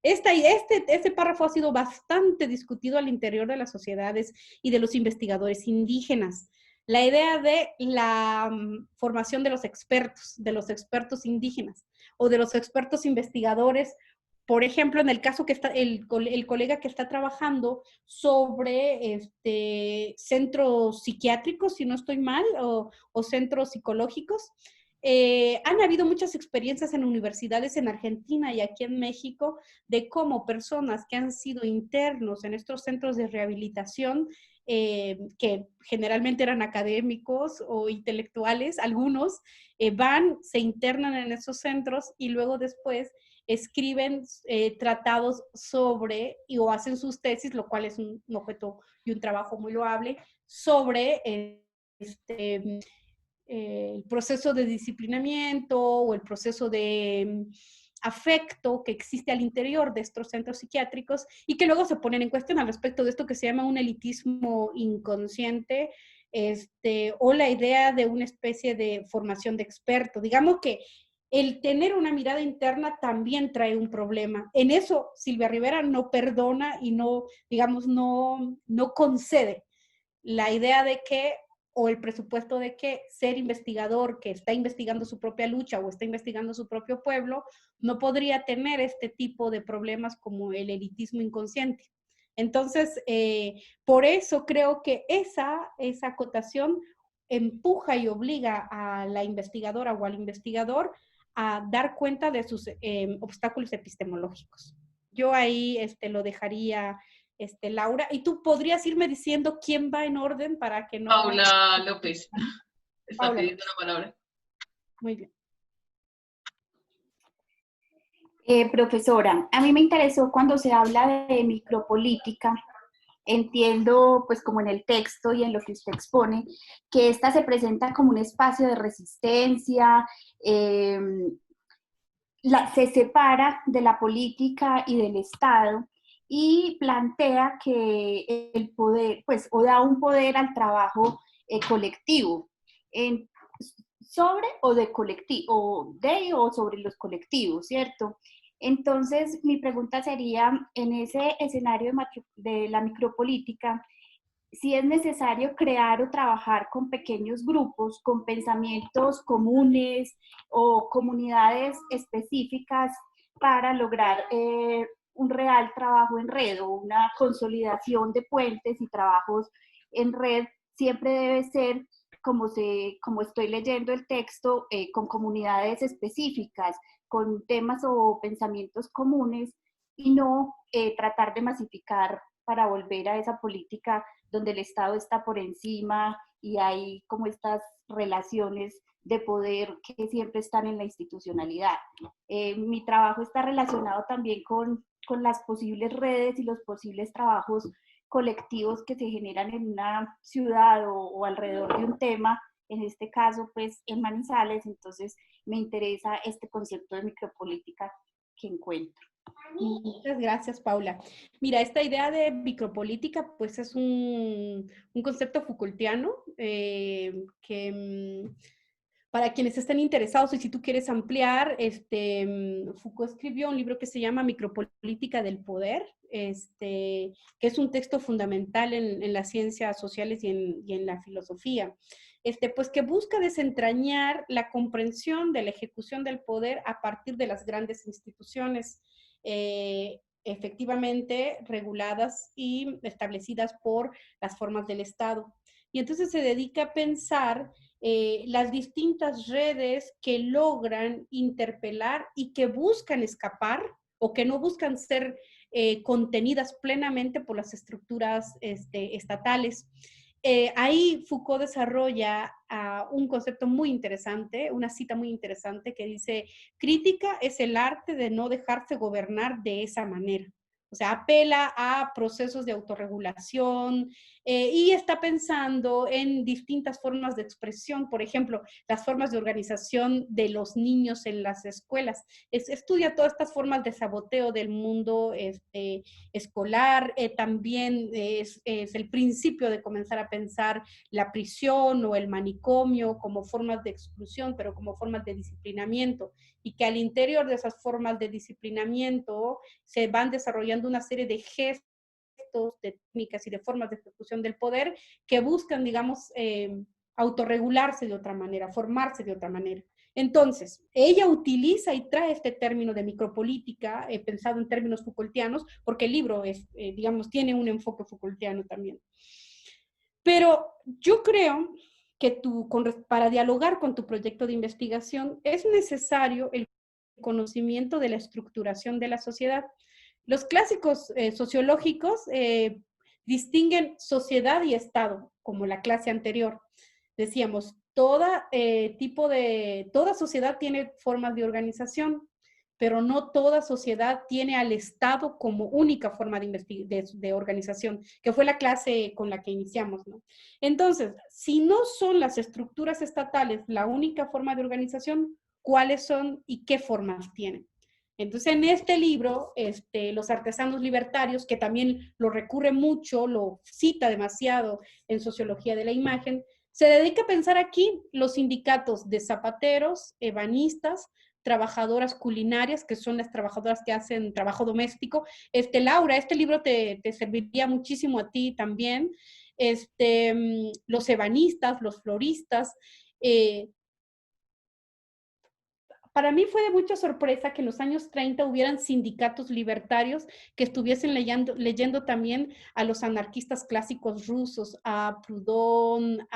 Este párrafo ha sido bastante discutido al interior de las sociedades y de los investigadores indígenas. La idea de la formación de los expertos indígenas o de los expertos investigadores. Por ejemplo, en el caso que está el colega que está trabajando sobre centros psiquiátricos, si no estoy mal, o centros psicológicos, han habido muchas experiencias en universidades en Argentina y aquí en México de cómo personas que han sido internos en estos centros de rehabilitación, que generalmente eran académicos o intelectuales, algunos, se internan en esos centros y luego después escriben tratados sobre o hacen sus tesis, lo cual es un objeto y un trabajo muy loable, sobre el proceso de disciplinamiento o el proceso de afecto que existe al interior de estos centros psiquiátricos y que luego se ponen en cuestión al respecto de esto que se llama un elitismo inconsciente, o la idea de una especie de formación de experto. Digamos que el tener una mirada interna también trae un problema. En eso Silvia Rivera no perdona y no, digamos, no concede la idea de que, o el presupuesto de que ser investigador que está investigando su propia lucha o está investigando su propio pueblo, no podría tener este tipo de problemas como el elitismo inconsciente. Entonces, por eso creo que esa acotación empuja y obliga a la investigadora o al investigador a dar cuenta de sus obstáculos epistemológicos. Yo ahí lo dejaría, Laura, y tú podrías irme diciendo quién va en orden para que no... Paula López está Paula pidiendo López. la palabra. Muy bien. Profesora, a mí me interesó cuando se habla de micropolítica. Entiendo, pues como en el texto y en lo que usted expone, que esta se presenta como un espacio de resistencia, se separa de la política y del Estado y plantea que el poder, pues, o da un poder al trabajo colectivo, sobre o de colectivo, o sobre los colectivos, ¿cierto? Entonces, mi pregunta sería, en ese escenario de la micropolítica, si es necesario crear o trabajar con pequeños grupos, con pensamientos comunes o comunidades específicas para lograr un real trabajo en red o una consolidación de puentes y trabajos en red, siempre debe ser, como estoy leyendo el texto, con comunidades específicas, con temas o pensamientos comunes y no tratar de masificar para volver a esa política donde el Estado está por encima y hay como estas relaciones de poder que siempre están en la institucionalidad. Mi trabajo está relacionado también con las posibles redes y los posibles trabajos colectivos que se generan en una ciudad o alrededor de un tema, en este caso pues en Manizales. Entonces me interesa este concepto de micropolítica que encuentro. Muchas gracias, Paula. Mira, esta idea de micropolítica, pues es un concepto Foucaultiano que para quienes estén interesados y si tú quieres ampliar, Foucault escribió un libro que se llama Micropolítica del Poder, que es un texto fundamental en las ciencias sociales y en la filosofía. Pues que busca desentrañar la comprensión de la ejecución del poder a partir de las grandes instituciones efectivamente reguladas y establecidas por las formas del Estado. Y entonces se dedica a pensar las distintas redes que logran interpelar y que buscan escapar o que no buscan ser contenidas plenamente por las estructuras estatales. Ahí Foucault desarrolla un concepto muy interesante, una cita muy interesante que dice: crítica es el arte de no dejarse gobernar de esa manera. O sea, apela a procesos de autorregulación y está pensando en distintas formas de expresión, por ejemplo, las formas de organización de los niños en las escuelas. Estudia todas estas formas de saboteo del mundo escolar, también es el principio de comenzar a pensar la prisión o el manicomio como formas de exclusión, pero como formas de disciplinamiento, y que al interior de esas formas de disciplinamiento se van desarrollando una serie de gestos, de técnicas y de formas de ejecución del poder que buscan, digamos, autorregularse de otra manera, formarse de otra manera. Entonces, ella utiliza y trae este término de micropolítica, pensado en términos Foucaultianos, porque el libro digamos, tiene un enfoque Foucaultiano también. Pero yo creo que para dialogar con tu proyecto de investigación es necesario el conocimiento de la estructuración de la sociedad. Los clásicos sociológicos distinguen sociedad y Estado, como la clase anterior. Decíamos, toda sociedad tiene formas de organización, pero no toda sociedad tiene al Estado como única forma de organización, que fue la clase con la que iniciamos, ¿no? Entonces, si no son las estructuras estatales la única forma de organización, ¿cuáles son y qué formas tienen? Entonces, en este libro, Los artesanos libertarios, que también lo recurre mucho, lo cita demasiado en sociología de la imagen, se dedica a pensar aquí los sindicatos de zapateros, ebanistas, trabajadoras culinarias, que son las trabajadoras que hacen trabajo doméstico. Laura, este libro te serviría muchísimo a ti también. Los ebanistas, los floristas. Para mí fue de mucha sorpresa que en los años 30 hubieran sindicatos libertarios que estuviesen leyendo también a los anarquistas clásicos rusos, a Proudhon,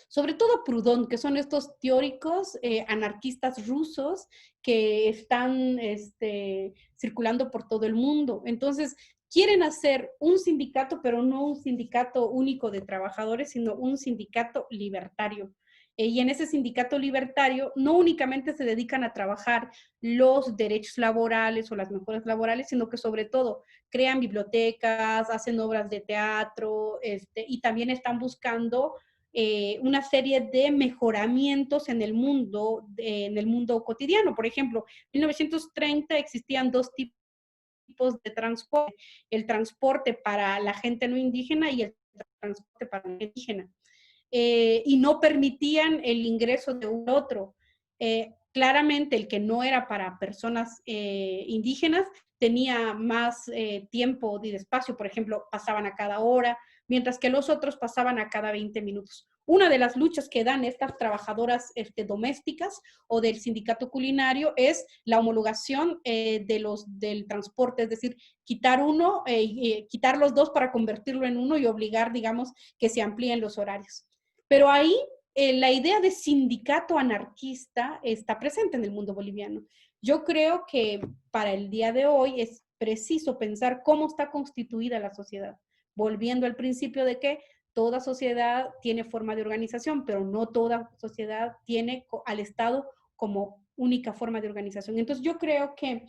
sobre todo Proudhon, que son estos teóricos anarquistas rusos que están circulando por todo el mundo. Entonces, quieren hacer un sindicato, pero no un sindicato único de trabajadores, sino un sindicato libertario. Y en ese sindicato libertario no únicamente se dedican a trabajar los derechos laborales o las mejoras laborales, sino que sobre todo crean bibliotecas, hacen obras de teatro, y también están buscando una serie de mejoramientos en el mundo cotidiano. Por ejemplo, en 1930 existían dos tipos de transporte: el transporte para la gente no indígena y el transporte para la indígena. Y no permitían el ingreso de un otro. Claramente el que no era para personas indígenas tenía más tiempo de espacio, por ejemplo, pasaban a cada hora, mientras que los otros pasaban a cada 20 minutos. Una de las luchas que dan estas trabajadoras domésticas o del sindicato culinario es la homologación del transporte, es decir, quitar quitar los dos para convertirlo en uno y obligar, digamos, que se amplíen los horarios. Pero ahí la idea de sindicato anarquista está presente en el mundo boliviano. Yo creo que para el día de hoy es preciso pensar cómo está constituida la sociedad, volviendo al principio de que toda sociedad tiene forma de organización, pero no toda sociedad tiene al Estado como única forma de organización. Entonces yo creo que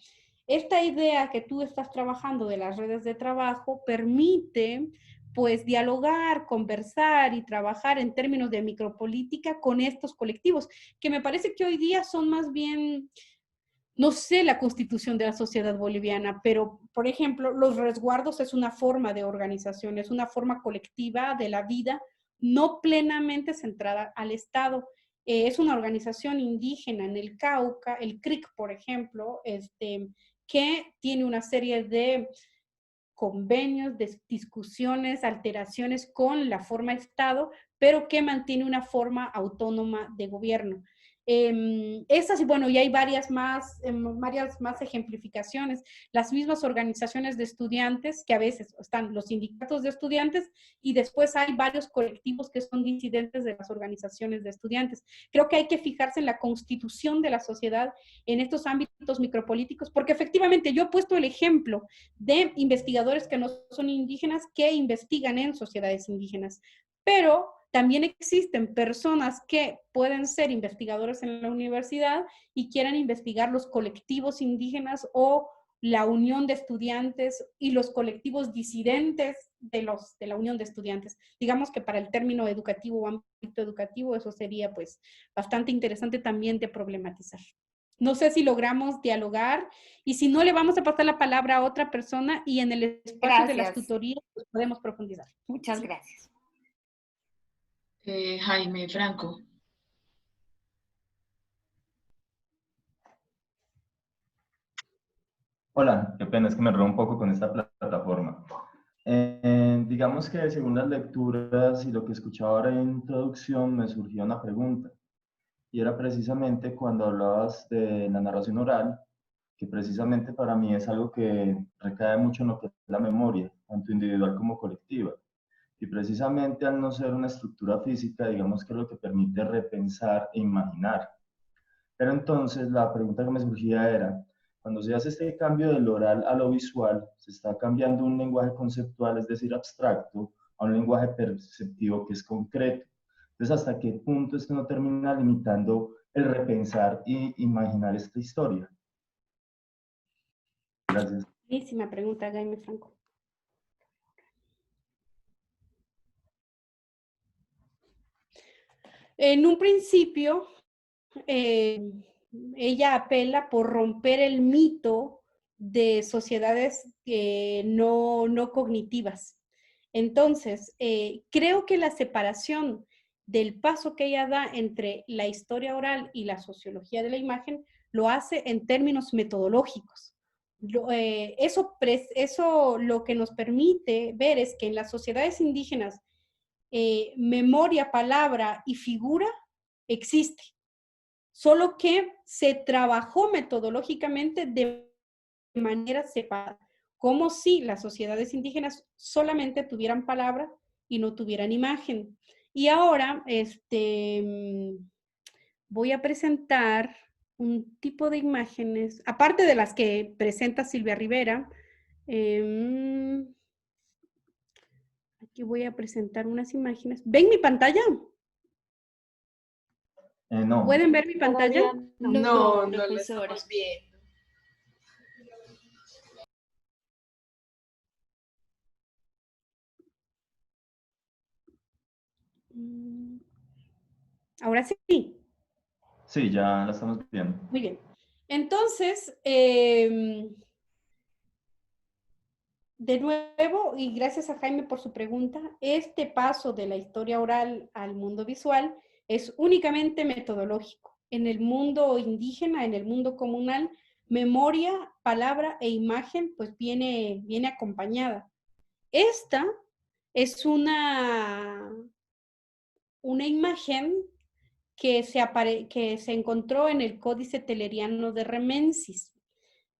esta idea que tú estás trabajando de las redes de trabajo permite pues dialogar, conversar y trabajar en términos de micropolítica con estos colectivos, que me parece que hoy día son más bien, no sé la constitución de la sociedad boliviana, pero por ejemplo, los resguardos es una forma de organización, es una forma colectiva de la vida, no plenamente centrada al Estado. Es una organización indígena en el Cauca, el CRIC, por ejemplo, que tiene una serie de convenios, de discusiones, alteraciones con la forma Estado, pero que mantiene una forma autónoma de gobierno. Estas, y bueno, y hay varias más ejemplificaciones. Las mismas organizaciones de estudiantes, que a veces están los sindicatos de estudiantes, y después hay varios colectivos que son disidentes de las organizaciones de estudiantes. Creo que hay que fijarse en la constitución de la sociedad en estos ámbitos micropolíticos, porque efectivamente yo he puesto el ejemplo de investigadores que no son indígenas que investigan en sociedades indígenas, pero también existen personas que pueden ser investigadores en la universidad y quieran investigar los colectivos indígenas o la unión de estudiantes y los colectivos disidentes de la unión de estudiantes. Digamos que para el término educativo o ámbito educativo eso sería pues bastante interesante también de problematizar. No sé si logramos dialogar y si no le vamos a pasar la palabra a otra persona y en el espacio de las tutorías pues, podemos profundizar. Muchas gracias. Jaime Franco. Hola, qué pena, es que me enredo un poco con esta plataforma. Digamos que según las lecturas y lo que escuchaba ahora en introducción, me surgió una pregunta. Y era precisamente cuando hablabas de la narración oral, que precisamente para mí es algo que recae mucho en lo que es la memoria, tanto individual como colectiva. Y precisamente al no ser una estructura física, digamos que es lo que permite repensar e imaginar. Pero entonces la pregunta que me surgía era, cuando se hace este cambio del oral a lo visual, se está cambiando un lenguaje conceptual, es decir, abstracto, a un lenguaje perceptivo que es concreto. Entonces, ¿hasta qué punto esto no termina limitando el repensar e imaginar esta historia? Gracias. Buenísima pregunta, Jaime Franco. En un principio, ella apela por romper el mito de sociedades no cognitivas. Entonces, creo que la separación del paso que ella da entre la historia oral y la sociología de la imagen lo hace en términos metodológicos. Eso lo que nos permite ver es que en las sociedades indígenas memoria, palabra y figura existe, solo que se trabajó metodológicamente de manera separada, como si las sociedades indígenas solamente tuvieran palabra y no tuvieran imagen. Y ahora voy a presentar un tipo de imágenes, aparte de las que presenta Silvia Rivera, aquí voy a presentar unas imágenes. ¿Ven mi pantalla? No. ¿Pueden ver mi pantalla? No lo estamos viendo. Ahora sí. Sí, ya la estamos viendo. Muy bien. Entonces, de nuevo, y gracias a Jaime por su pregunta, este paso de la historia oral al mundo visual es únicamente metodológico. En el mundo indígena, en el mundo comunal, memoria, palabra e imagen, pues viene acompañada. Esta es una imagen que se encontró en el Códice Telleriano de Remensis.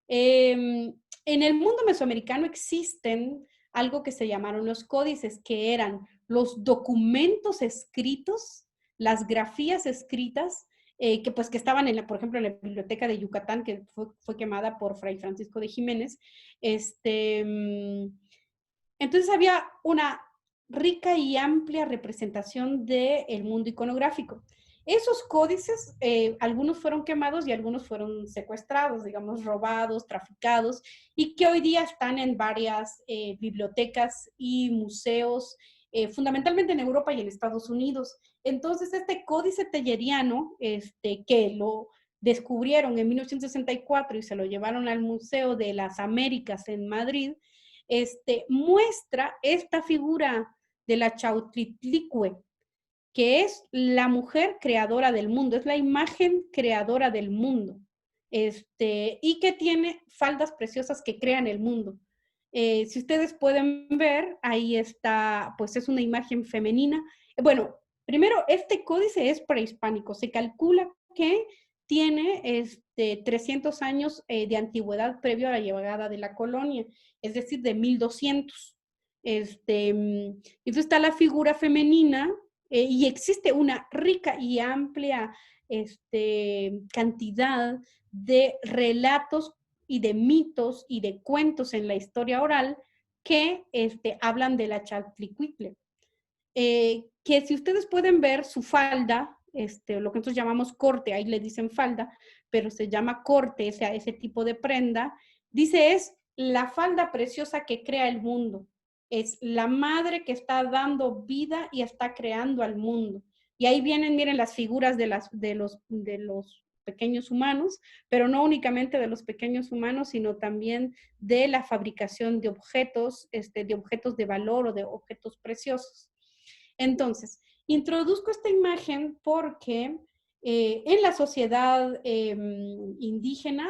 En el mundo mesoamericano existen algo que se llamaron los códices, que eran los documentos escritos, las grafías escritas, que estaban, por ejemplo, en la biblioteca de Yucatán, que fue quemada por Fray Francisco de Jiménez. Entonces había una rica y amplia representación del mundo iconográfico. Esos códices, algunos fueron quemados y algunos fueron secuestrados, digamos, robados, traficados, y que hoy día están en varias bibliotecas y museos, fundamentalmente en Europa y en Estados Unidos. Entonces, este códice telleriano, que lo descubrieron en 1964 y se lo llevaron al Museo de las Américas en Madrid, muestra esta figura de la Chautlicue, que es la mujer creadora del mundo, es la imagen creadora del mundo, y que tiene faldas preciosas que crean el mundo. Si ustedes pueden ver, ahí está, pues es una imagen femenina. Bueno, primero, este códice es prehispánico, se calcula que tiene 300 años de antigüedad previo a la llegada de la colonia, es decir, de 1200. Entonces está la figura femenina, y existe una rica y amplia cantidad de relatos y de mitos y de cuentos en la historia oral que hablan de la Chaltlicuitle. Que si ustedes pueden ver su falda, lo que nosotros llamamos corte, ahí le dicen falda, pero se llama corte, ese tipo de prenda, dice es la falda preciosa que crea el mundo. Es la madre que está dando vida y está creando al mundo. Y ahí vienen, miren, las figuras de los pequeños humanos, pero no únicamente de los pequeños humanos, sino también de la fabricación de objetos de valor o de objetos preciosos. Entonces, introduzco esta imagen porque en la sociedad indígena,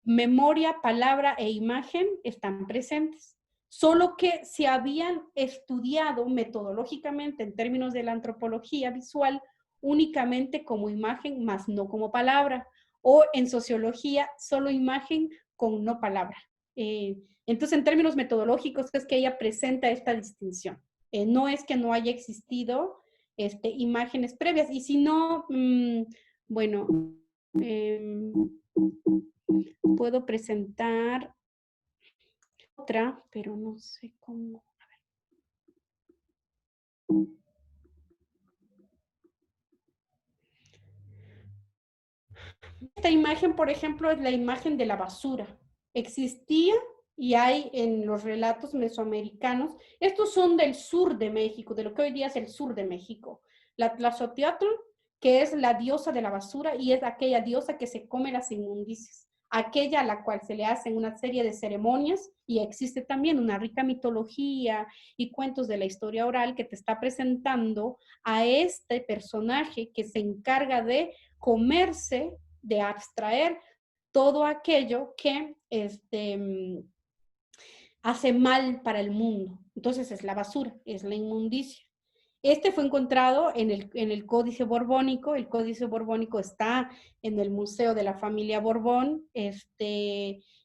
memoria, palabra e imagen están presentes, solo que se habían estudiado metodológicamente en términos de la antropología visual únicamente como imagen, más no como palabra, o en sociología solo imagen con no palabra. Entonces, en términos metodológicos es que ella presenta esta distinción. No es que no haya existido imágenes previas, y si no, bueno, puedo presentar otra, pero no sé cómo. A ver. Esta imagen, por ejemplo, es la imagen de la basura. Existía y hay en los relatos mesoamericanos. Estos son del sur de México, de lo que hoy día es el sur de México. La Tlazotliotl, que es la diosa de la basura, y es aquella diosa que se come las inmundicias, aquella a la cual se le hacen una serie de ceremonias, y existe también una rica mitología y cuentos de la historia oral que te está presentando a este personaje que se encarga de comerse, de abstraer todo aquello que hace mal para el mundo. Entonces es la basura, es la inmundicia. Fue encontrado en el Códice Borbónico. El Códice Borbónico está en el Museo de la Familia Borbón,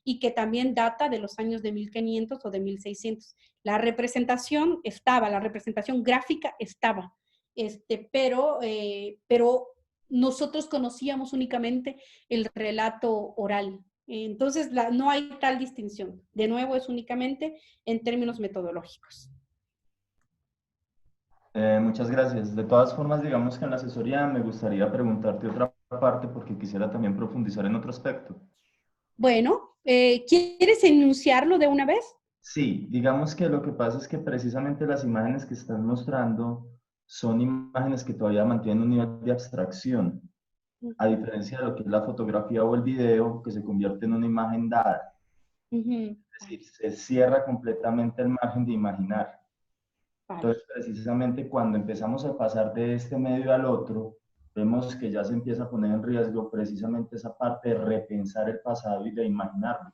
y que también data de los años de 1500 o de 1600. La representación estaba, la representación gráfica estaba, pero nosotros conocíamos únicamente el relato oral. Entonces, no hay tal distinción. De nuevo, es únicamente en términos metodológicos. Muchas gracias. De todas formas, digamos que en la asesoría me gustaría preguntarte otra parte porque quisiera también profundizar en otro aspecto. Bueno, ¿quieres enunciarlo de una vez? Sí, digamos que lo que pasa es que precisamente las imágenes que estás mostrando son imágenes que todavía mantienen un nivel de abstracción, a diferencia de lo que es la fotografía o el video, que se convierte en una imagen dada. Es decir, se cierra completamente el margen de imaginar. Vale. Entonces, precisamente cuando empezamos a pasar de este medio al otro, vemos que ya se empieza a poner en riesgo precisamente esa parte de repensar el pasado y de imaginarlo.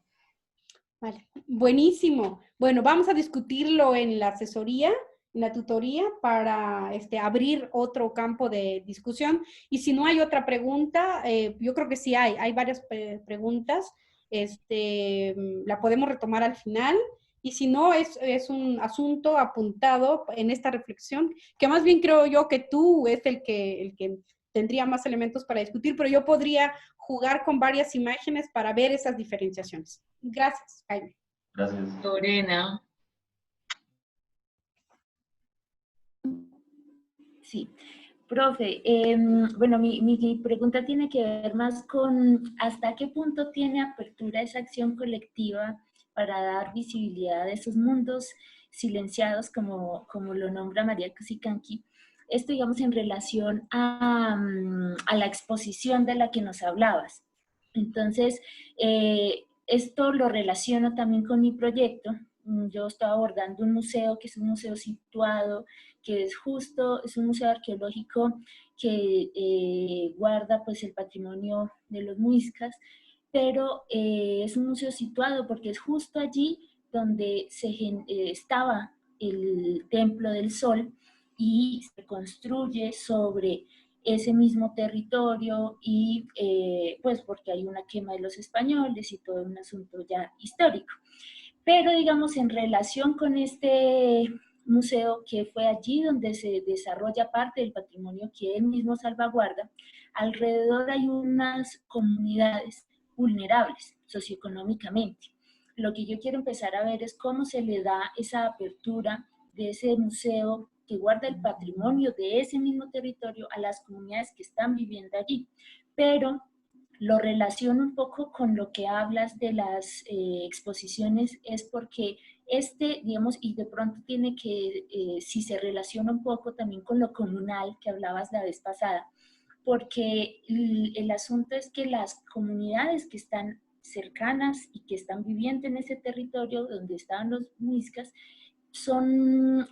Vale, buenísimo. Bueno, vamos a discutirlo en la asesoría, en la tutoría, para abrir otro campo de discusión. Y si no hay otra pregunta, yo creo que sí hay varias preguntas. La podemos retomar al final. Y si no, es un asunto apuntado en esta reflexión, que más bien creo yo que tú es el que tendría más elementos para discutir, pero yo podría jugar con varias imágenes para ver esas diferenciaciones. Gracias, Jaime. Gracias. Lorena. Sí. Profe, bueno, mi pregunta tiene que ver más con hasta qué punto tiene apertura esa acción colectiva para dar visibilidad a esos mundos silenciados, como lo nombra María Cusicanqui. Esto, digamos, en relación a la exposición de la que nos hablabas. Entonces, esto lo relaciono también con mi proyecto. Yo estoy abordando un museo que es un museo situado, que es un museo arqueológico que guarda pues el patrimonio de los muiscas, pero es un museo situado porque es justo allí donde estaba el Templo del Sol y se construye sobre ese mismo territorio y pues porque hay una quema de los españoles y todo un asunto ya histórico. Pero digamos en relación con este museo que fue allí donde se desarrolla parte del patrimonio que él mismo salvaguarda, alrededor hay unas comunidades vulnerables socioeconómicamente. Lo que yo quiero empezar a ver es cómo se le da esa apertura de ese museo que guarda el patrimonio de ese mismo territorio a las comunidades que están viviendo allí. Pero lo relaciono un poco con lo que hablas de las exposiciones, es porque digamos, y de pronto tiene que, si se relaciona un poco también con lo comunal que hablabas la vez pasada, porque el asunto es que las comunidades que están cercanas y que están viviendo en ese territorio donde estaban los muiscas, son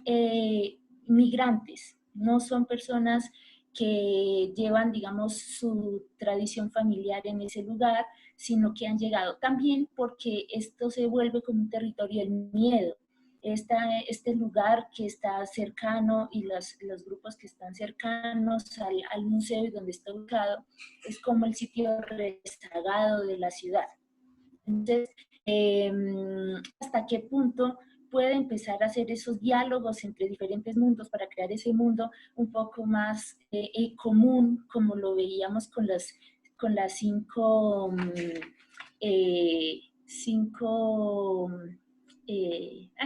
migrantes, no son personas que llevan, digamos, su tradición familiar en ese lugar, sino que han llegado también porque esto se vuelve como un territorio del miedo. Este lugar que está cercano y los grupos que están cercanos al museo y donde está ubicado es como el sitio rezagado de la ciudad. Entonces, ¿hasta qué punto puede empezar a hacer esos diálogos entre diferentes mundos para crear ese mundo un poco más común, como lo veíamos con las cinco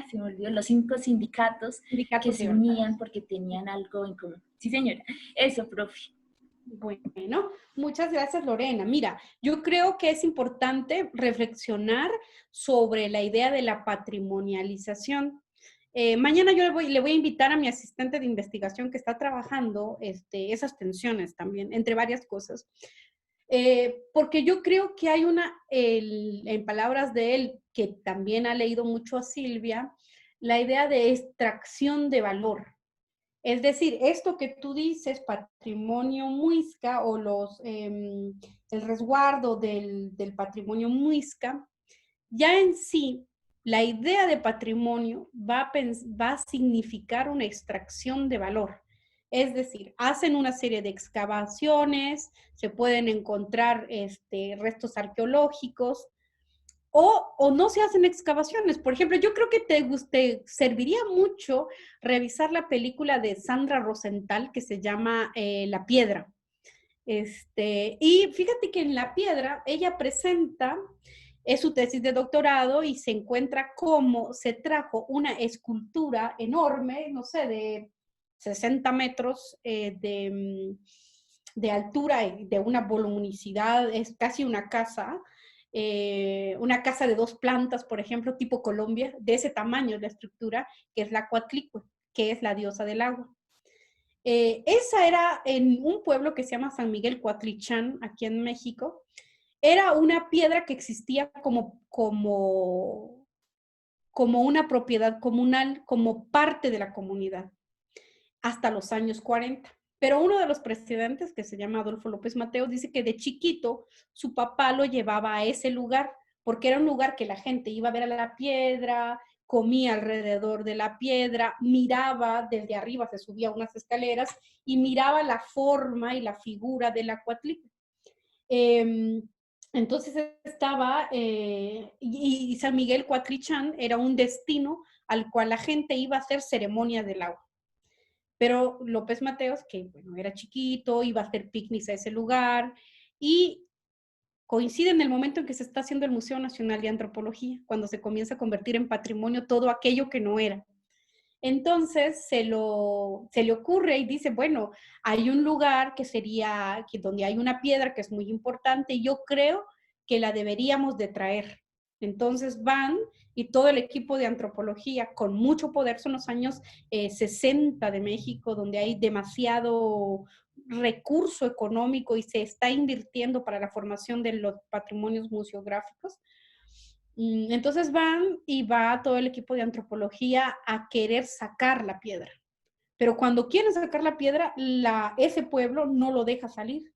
se me olvidó, los 5 sindicatos que se unían porque tenían algo en común? Sí, señora. Eso, profe. Bueno, muchas gracias, Lorena. Mira, yo creo que es importante reflexionar sobre la idea de la patrimonialización. Mañana yo le voy a invitar a mi asistente de investigación que está trabajando esas tensiones también, entre varias cosas. Porque yo creo que hay en palabras de él, que también ha leído mucho a Silvia, la idea de extracción de valor. Es decir, esto que tú dices, patrimonio muisca o el resguardo del patrimonio muisca, ya en sí, la idea de patrimonio va a significar una extracción de valor. Es decir, hacen una serie de excavaciones, se pueden encontrar restos arqueológicos, o no se hacen excavaciones. Por ejemplo, yo creo que te serviría mucho revisar la película de Sandra Rosenthal que se llama La Piedra. Y fíjate que en La Piedra ella presenta, es su tesis de doctorado y se encuentra cómo se trajo una escultura enorme, no sé, de 60 metros de altura, de una voluminosidad, es casi una casa de 2 plantas, por ejemplo, tipo Colombia, de ese tamaño la estructura, que es la Coatlicue, que es la diosa del agua. Esa era en un pueblo que se llama San Miguel Coatlichán, aquí en México. Era una piedra que existía como una propiedad comunal, como parte de la comunidad, hasta los años 40. Pero uno de los presidentes, que se llama Adolfo López Mateos, dice que de chiquito su papá lo llevaba a ese lugar, porque era un lugar que la gente iba a ver a la piedra, comía alrededor de la piedra, miraba desde arriba, se subía unas escaleras y miraba la forma y la figura de la Coatlicue. Entonces estaba, y San Miguel Coatlichán era un destino al cual la gente iba a hacer ceremonias del agua. Pero López Mateos, que bueno, era chiquito, iba a hacer picnics a ese lugar, y coincide en el momento en que se está haciendo el Museo Nacional de Antropología, cuando se comienza a convertir en patrimonio todo aquello que no era. Entonces se le ocurre y dice, bueno, hay un lugar donde hay una piedra que es muy importante y yo creo que la deberíamos de traer. Entonces van y todo el equipo de antropología con mucho poder, son los años 60 de México, donde hay demasiado recurso económico y se está invirtiendo para la formación de los patrimonios museográficos. Entonces van y va todo el equipo de antropología a querer sacar la piedra. Pero cuando quieren sacar la piedra, ese pueblo no lo deja salir.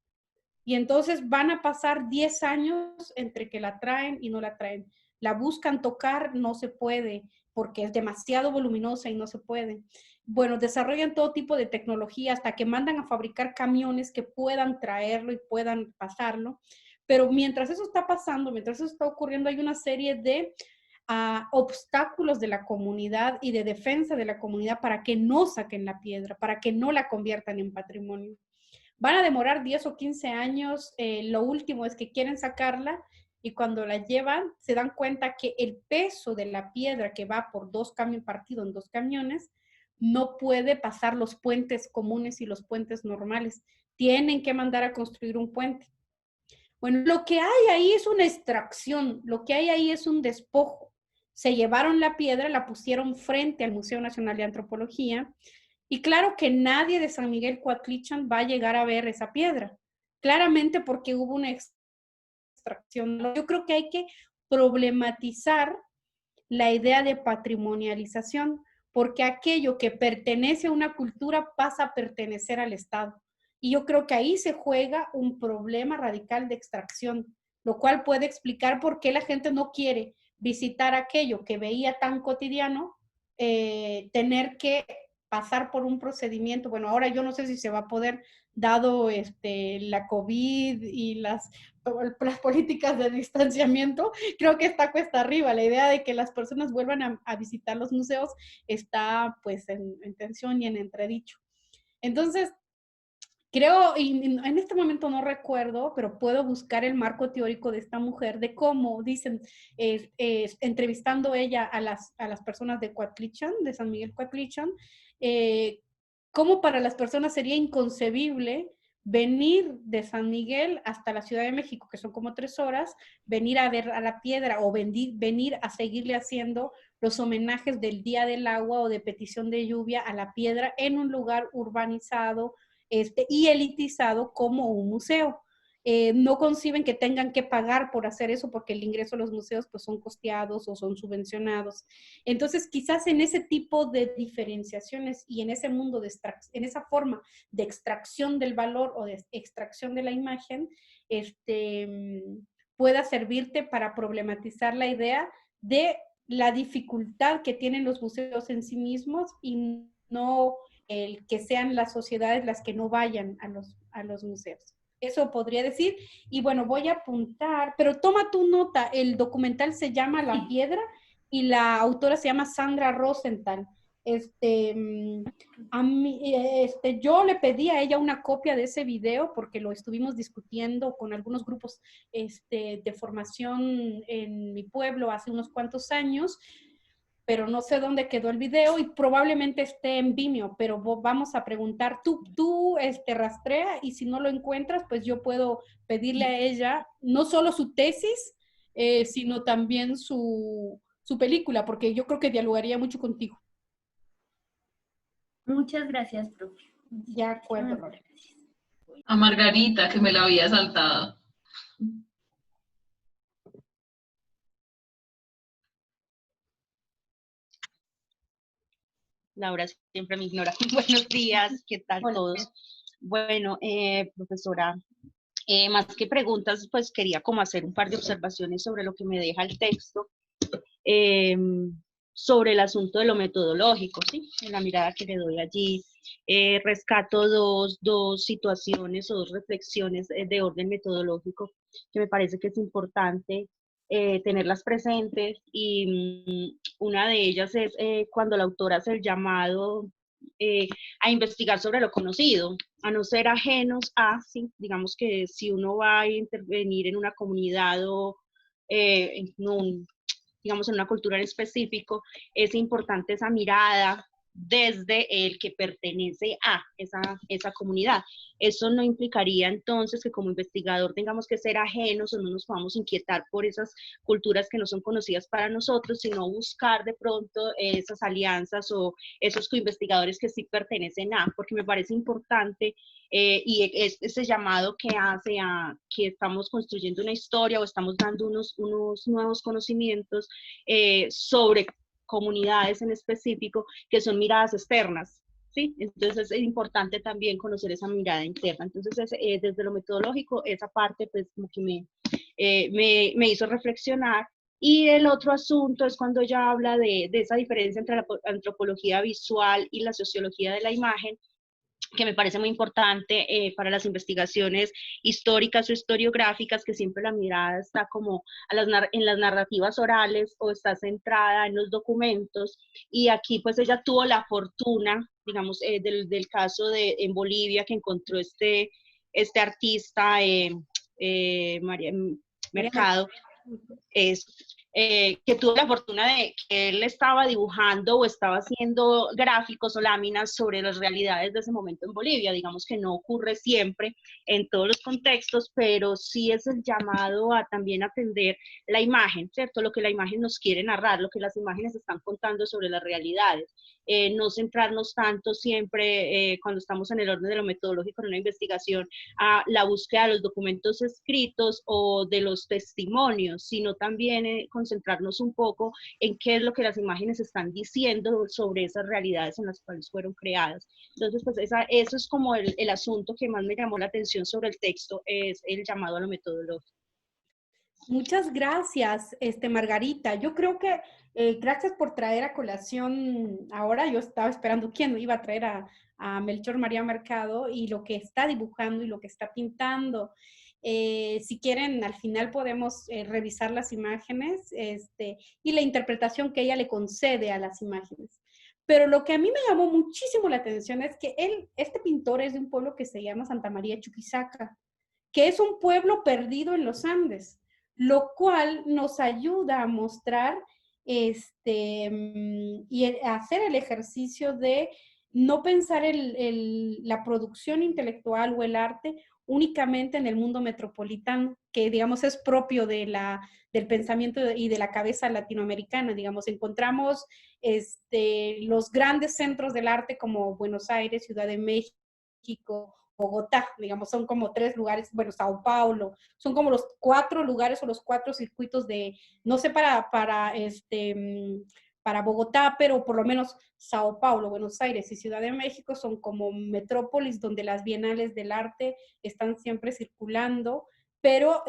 Y entonces van a pasar 10 años entre que la traen y no la traen. La buscan tocar, no se puede, porque es demasiado voluminosa y no se puede. Bueno, desarrollan todo tipo de tecnología hasta que mandan a fabricar camiones que puedan traerlo y puedan pasarlo. Pero mientras eso está pasando, mientras eso está ocurriendo, hay una serie de obstáculos de la comunidad y de defensa de la comunidad para que no saquen la piedra, para que no la conviertan en patrimonio. Van a demorar 10 o 15 años, lo último es que quieren sacarla y cuando la llevan se dan cuenta que el peso de la piedra que va por partido en 2 camiones no puede pasar los puentes comunes y los puentes normales. Tienen que mandar a construir un puente. Bueno, lo que hay ahí es una extracción, lo que hay ahí es un despojo. Se llevaron la piedra, la pusieron frente al Museo Nacional de Antropología y claro que nadie de San Miguel Coatlichan va a llegar a ver esa piedra. Claramente porque hubo una extracción. Yo creo que hay que problematizar la idea de patrimonialización, porque aquello que pertenece a una cultura pasa a pertenecer al Estado. Y yo creo que ahí se juega un problema radical de extracción, lo cual puede explicar por qué la gente no quiere visitar aquello que veía tan cotidiano, tener que pasar por un procedimiento. Bueno, ahora yo no sé si se va a poder, dado la COVID y las políticas de distanciamiento, creo que está cuesta arriba. La idea de que las personas vuelvan a visitar los museos está pues en tensión y en entredicho. Entonces, creo, y en este momento no recuerdo, pero puedo buscar el marco teórico de esta mujer, de cómo, dicen, entrevistando ella a las personas de Coatlichan, de San Miguel Coatlichan, cómo para las personas sería inconcebible venir de San Miguel hasta la Ciudad de México, que son como 3 horas, venir a ver a la piedra o venir a seguirle haciendo los homenajes del Día del Agua o de petición de lluvia a la piedra en un lugar urbanizado, y elitizado como un museo. No conciben que tengan que pagar por hacer eso porque el ingreso a los museos pues son costeados o son subvencionados. Entonces quizás en ese tipo de diferenciaciones y en ese mundo en esa forma de extracción del valor o de extracción de la imagen, pueda servirte para problematizar la idea de la dificultad que tienen los museos en sí mismos y no el que sean las sociedades las que no vayan a los museos. Eso podría decir. Y bueno, voy a apuntar, pero toma tu nota, el documental se llama La Piedra y la autora se llama Sandra Rosenthal. Yo le pedí a ella una copia de ese video porque lo estuvimos discutiendo con algunos grupos de formación en mi pueblo hace unos cuantos años, pero no sé dónde quedó el video y probablemente esté en Vimeo, pero vamos a preguntar, tú rastrea y si no lo encuentras, pues yo puedo pedirle a ella no solo su tesis, sino también su película, porque yo creo que dialogaría mucho contigo. Muchas gracias, profe. De acuerdo. A Margarita, que me la había saltado. Laura siempre me ignora. Buenos días, ¿qué tal todos? Bueno, profesora, más que preguntas, pues quería como hacer un par de observaciones sobre lo que me deja el texto, sobre el asunto de lo metodológico, ¿sí? En la mirada que le doy allí, rescato dos situaciones o 2 reflexiones de orden metodológico que me parece que es importante tenerlas presentes, y una de ellas es cuando la autora hace el llamado a investigar sobre lo conocido, a no ser ajenos a, ¿sí? Digamos que si uno va a intervenir en una comunidad o digamos en una cultura en específico, es importante esa mirada desde el que pertenece a esa comunidad. Eso no implicaría entonces que como investigador tengamos que ser ajenos o no nos podamos inquietar por esas culturas que no son conocidas para nosotros, sino buscar de pronto esas alianzas o esos coinvestigadores que sí pertenecen a, porque me parece importante y es ese llamado que hace a que estamos construyendo una historia o estamos dando unos nuevos conocimientos sobre comunidades en específico que son miradas externas, ¿sí? Entonces es importante también conocer esa mirada interna. Entonces desde lo metodológico, esa parte pues como que me hizo reflexionar. Y el otro asunto es cuando ella habla de esa diferencia entre la antropología visual y la sociología de la imagen, que me parece muy importante para las investigaciones históricas o historiográficas, que siempre la mirada está como en las narrativas orales o está centrada en los documentos, y aquí pues ella tuvo la fortuna, digamos, del caso en Bolivia, que encontró este artista, María Mercado, que tuvo la fortuna de que él estaba dibujando o estaba haciendo gráficos o láminas sobre las realidades de ese momento en Bolivia. Digamos que no ocurre siempre en todos los contextos, pero sí es el llamado a también atender la imagen, ¿cierto? Lo que la imagen nos quiere narrar, lo que las imágenes están contando sobre las realidades. No centrarnos tanto siempre, cuando estamos en el orden de lo metodológico en una investigación, a la búsqueda de los documentos escritos o de los testimonios, sino también concentrarnos un poco en qué es lo que las imágenes están diciendo sobre esas realidades en las cuales fueron creadas. Entonces, pues eso es como el asunto que más me llamó la atención sobre el texto, es el llamado a lo metodológico. Muchas gracias, Margarita. Yo creo que gracias por traer a colación ahora. Yo estaba esperando quién iba a traer a Melchor María Mercado y lo que está dibujando y lo que está pintando. Si quieren, al final podemos revisar las imágenes y la interpretación que ella le concede a las imágenes. Pero lo que a mí me llamó muchísimo la atención es que este pintor es de un pueblo que se llama Santa María Chuquisaca, que es un pueblo perdido en los Andes, lo cual nos ayuda a mostrar y a hacer el ejercicio de no pensar la producción intelectual o el arte únicamente en el mundo metropolitano, que digamos es propio del pensamiento y de la cabeza latinoamericana. Digamos, encontramos los grandes centros del arte como Buenos Aires, Ciudad de México, Bogotá, digamos, son como 3 lugares, bueno, Sao Paulo, son como los 4 lugares o los 4 circuitos no sé para Bogotá, pero por lo menos Sao Paulo, Buenos Aires y Ciudad de México son como metrópolis donde las bienales del arte están siempre circulando, pero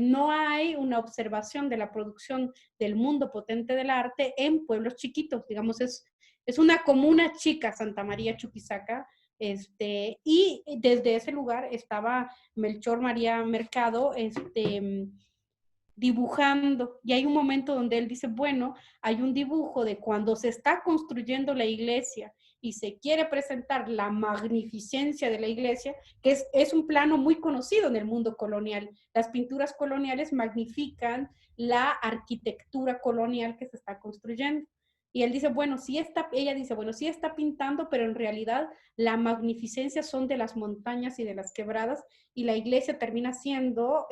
no hay una observación de la producción del mundo potente del arte en pueblos chiquitos. Digamos, es una comuna chica, Santa María Chuquisaca, y desde ese lugar estaba Melchor María Mercado dibujando, y hay un momento donde él dice, bueno, hay un dibujo de cuando se está construyendo la iglesia y se quiere presentar la magnificencia de la iglesia, que es un plano muy conocido en el mundo colonial. Las pinturas coloniales magnifican la arquitectura colonial que se está construyendo. Y él dice, bueno, ella dice, bueno, sí está pintando, pero en realidad la magnificencia son de las montañas y de las quebradas, y la iglesia termina siendo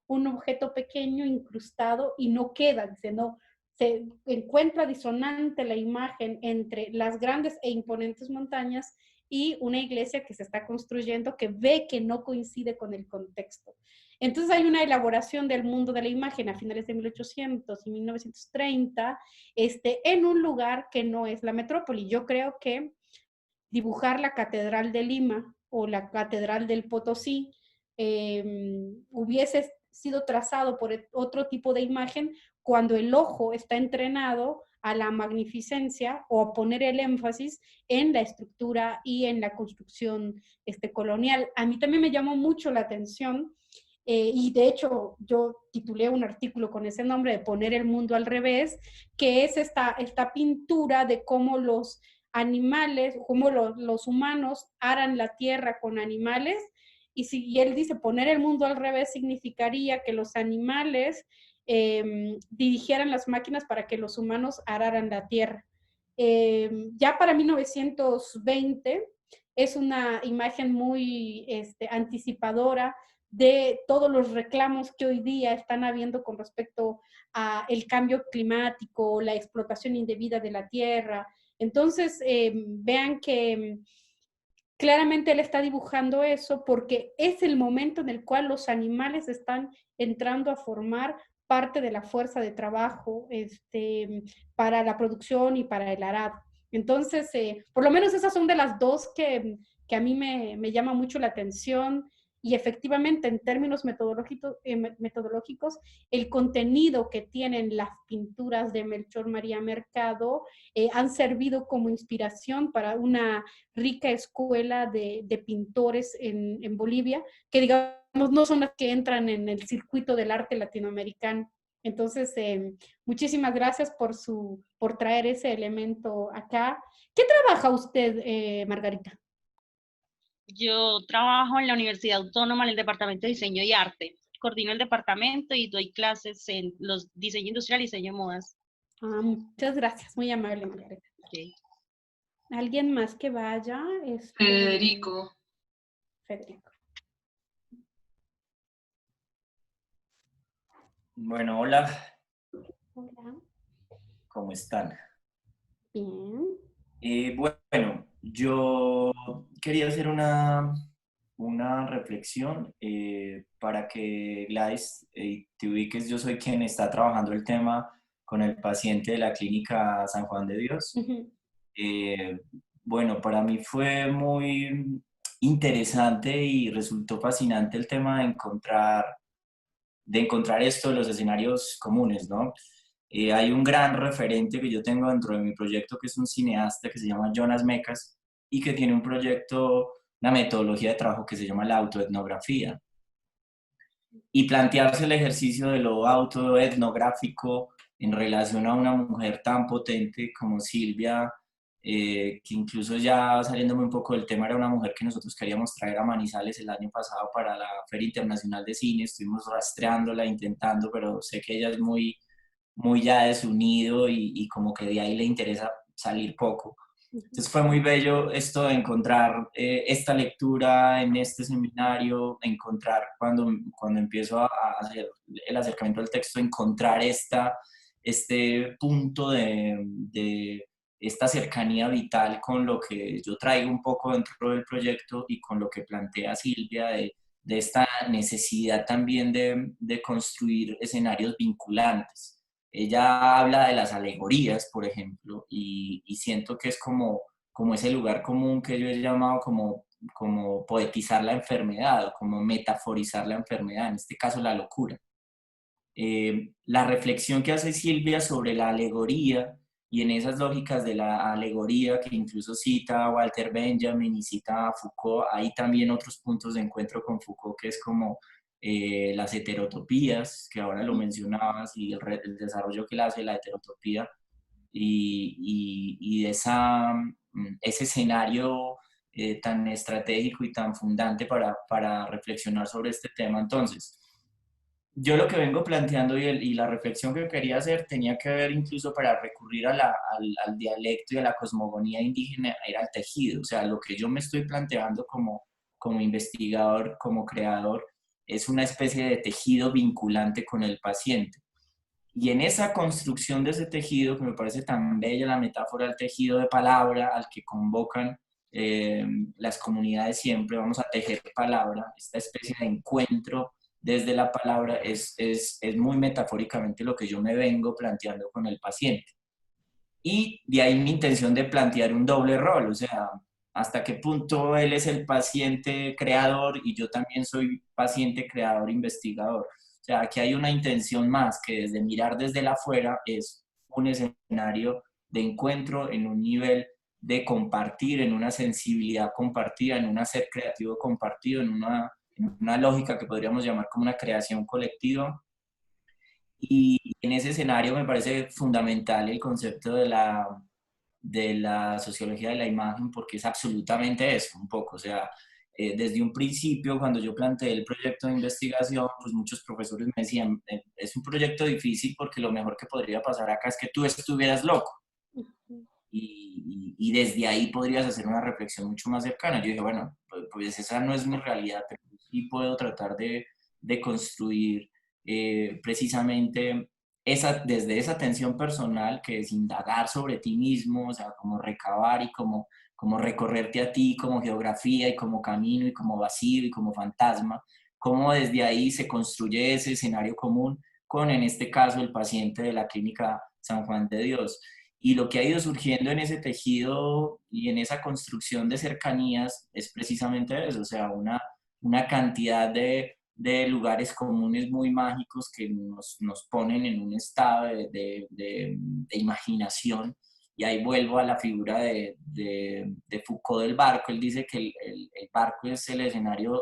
un objeto pequeño incrustado y no queda, dice, no, se encuentra disonante la imagen entre las grandes e imponentes montañas y una iglesia que se está construyendo que ve que no coincide con el contexto. Entonces hay una elaboración del mundo de la imagen a finales de 1800 y 1930 en un lugar que no es la metrópoli. Yo creo que dibujar la Catedral de Lima o la Catedral del Potosí hubiese sido trazado por otro tipo de imagen cuando el ojo está entrenado a la magnificencia o a poner el énfasis en la estructura y en la construcción colonial. A mí también me llamó mucho la atención y de hecho yo titulé un artículo con ese nombre de Poner el mundo al revés, que es esta pintura de cómo los animales, cómo los humanos aran la tierra con animales, y él dice poner el mundo al revés significaría que los animales dirigieran las máquinas para que los humanos araran la tierra. Ya para 1920 es una imagen muy anticipadora de todos los reclamos que hoy día están habiendo con respecto a el cambio climático, la explotación indebida de la tierra. Entonces, vean que claramente él está dibujando eso porque es el momento en el cual los animales están entrando a formar parte de la fuerza de trabajo para la producción y para el arado. Entonces, por lo menos esas son de las dos que a mí me llama mucho la atención y efectivamente en términos metodológicos, el contenido que tienen las pinturas de Melchor María Mercado han servido como inspiración para una rica escuela de pintores en Bolivia, que digamos no son las que entran en el circuito del arte latinoamericano. Entonces, muchísimas gracias por traer ese elemento acá. ¿Qué trabaja usted, Margarita? Yo trabajo en la Universidad Autónoma en el Departamento de Diseño y Arte. Coordino el departamento y doy clases en los diseño industrial y diseño de modas. Muchas gracias, muy amable, Margarita. Okay. ¿Alguien más que vaya? Federico. Federico. Bueno, hola. Hola. ¿Cómo están? Bien. Bueno, yo quería hacer una reflexión para que Gladys te ubiques. Yo soy quien está trabajando el tema con el paciente de la clínica San Juan de Dios. Bueno, para mí fue muy interesante y resultó fascinante el tema de encontrar esto de los escenarios comunes, ¿no? Hay un gran referente que yo tengo dentro de mi proyecto, que es un cineasta que se llama Jonas Mekas y que tiene un proyecto, una metodología de trabajo que se llama la autoetnografía. Y plantearse el ejercicio de lo autoetnográfico en relación a una mujer tan potente como Silvia, que incluso ya saliéndome un poco del tema, era una mujer que nosotros queríamos traer a Manizales el año pasado para la Feria Internacional de Cine. Estuvimos rastreándola, intentando, pero sé que ella es muy ya de su nido y como que de ahí le interesa salir poco. Entonces fue muy bello esto de encontrar esta lectura en este seminario, encontrar cuando empiezo a hacer el acercamiento al texto, encontrar este punto de esta cercanía vital con lo que yo traigo un poco dentro del proyecto y con lo que plantea Silvia de esta necesidad también de construir escenarios vinculantes. Ella habla de las alegorías, por ejemplo, y siento que es como ese lugar común que yo he llamado como poetizar la enfermedad, como metaforizar la enfermedad, en este caso la locura. La reflexión que hace Silvia sobre la alegoría y en esas lógicas de la alegoría que incluso cita a Walter Benjamin y cita a Foucault, hay también otros puntos de encuentro con Foucault que es como las heterotopías, que ahora lo mencionabas, y el desarrollo que le hace la heterotopía, y ese escenario tan estratégico y tan fundante para reflexionar sobre este tema. Entonces, yo lo que vengo planteando y la reflexión que quería hacer tenía que ver incluso para recurrir al dialecto y a la cosmogonía indígena, era el tejido. O sea, lo que yo me estoy planteando como investigador, como creador, es una especie de tejido vinculante con el paciente. Y en esa construcción de ese tejido, que me parece tan bella la metáfora del tejido de palabra al que convocan las comunidades siempre, vamos a tejer palabra, esta especie de encuentro desde la palabra es muy metafóricamente lo que yo me vengo planteando con el paciente. Y de ahí mi intención de plantear un doble rol, o sea, hasta qué punto él es el paciente creador y yo también soy paciente creador investigador. O sea, aquí hay una intención más que desde mirar desde el afuera es un escenario de encuentro en un nivel de compartir, en una sensibilidad compartida, en un hacer creativo compartido, en una lógica que podríamos llamar como una creación colectiva. Y en ese escenario me parece fundamental el concepto de la sociología de la imagen, porque es absolutamente eso, un poco. O sea, desde un principio, cuando yo planteé el proyecto de investigación, pues muchos profesores me decían, es un proyecto difícil porque lo mejor que podría pasar acá es que tú estuvieras loco. y desde ahí podrías hacer una reflexión mucho más cercana. Yo dije, bueno, pues esa no es mi realidad, pero sí puedo tratar de construir precisamente desde esa atención personal, que es indagar sobre ti mismo, o sea, como recabar y como recorrerte a ti como geografía y como camino y como vacío y como fantasma, cómo desde ahí se construye ese escenario común con, en este caso, el paciente de la Clínica San Juan de Dios. Y lo que ha ido surgiendo en ese tejido y en esa construcción de cercanías es precisamente eso, o sea, una cantidad de lugares comunes muy mágicos que nos ponen en un estado de imaginación. Y ahí vuelvo a la figura de Foucault del barco. Él dice que el barco es el escenario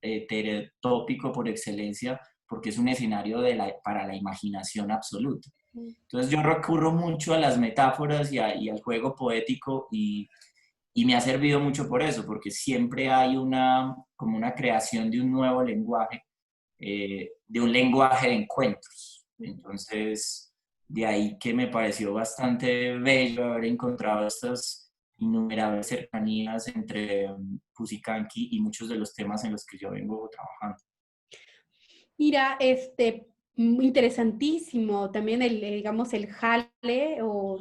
heterotópico por excelencia, porque es un escenario para la imaginación absoluta. Entonces yo recurro mucho a las metáforas y al juego poético y me ha servido mucho por eso, porque siempre hay como una creación de un nuevo lenguaje, de un lenguaje de encuentros. Entonces, de ahí que me pareció bastante bello haber encontrado estas innumerables cercanías entre Fusicanqui y muchos de los temas en los que yo vengo trabajando. Mira, interesantísimo también digamos, el jale o,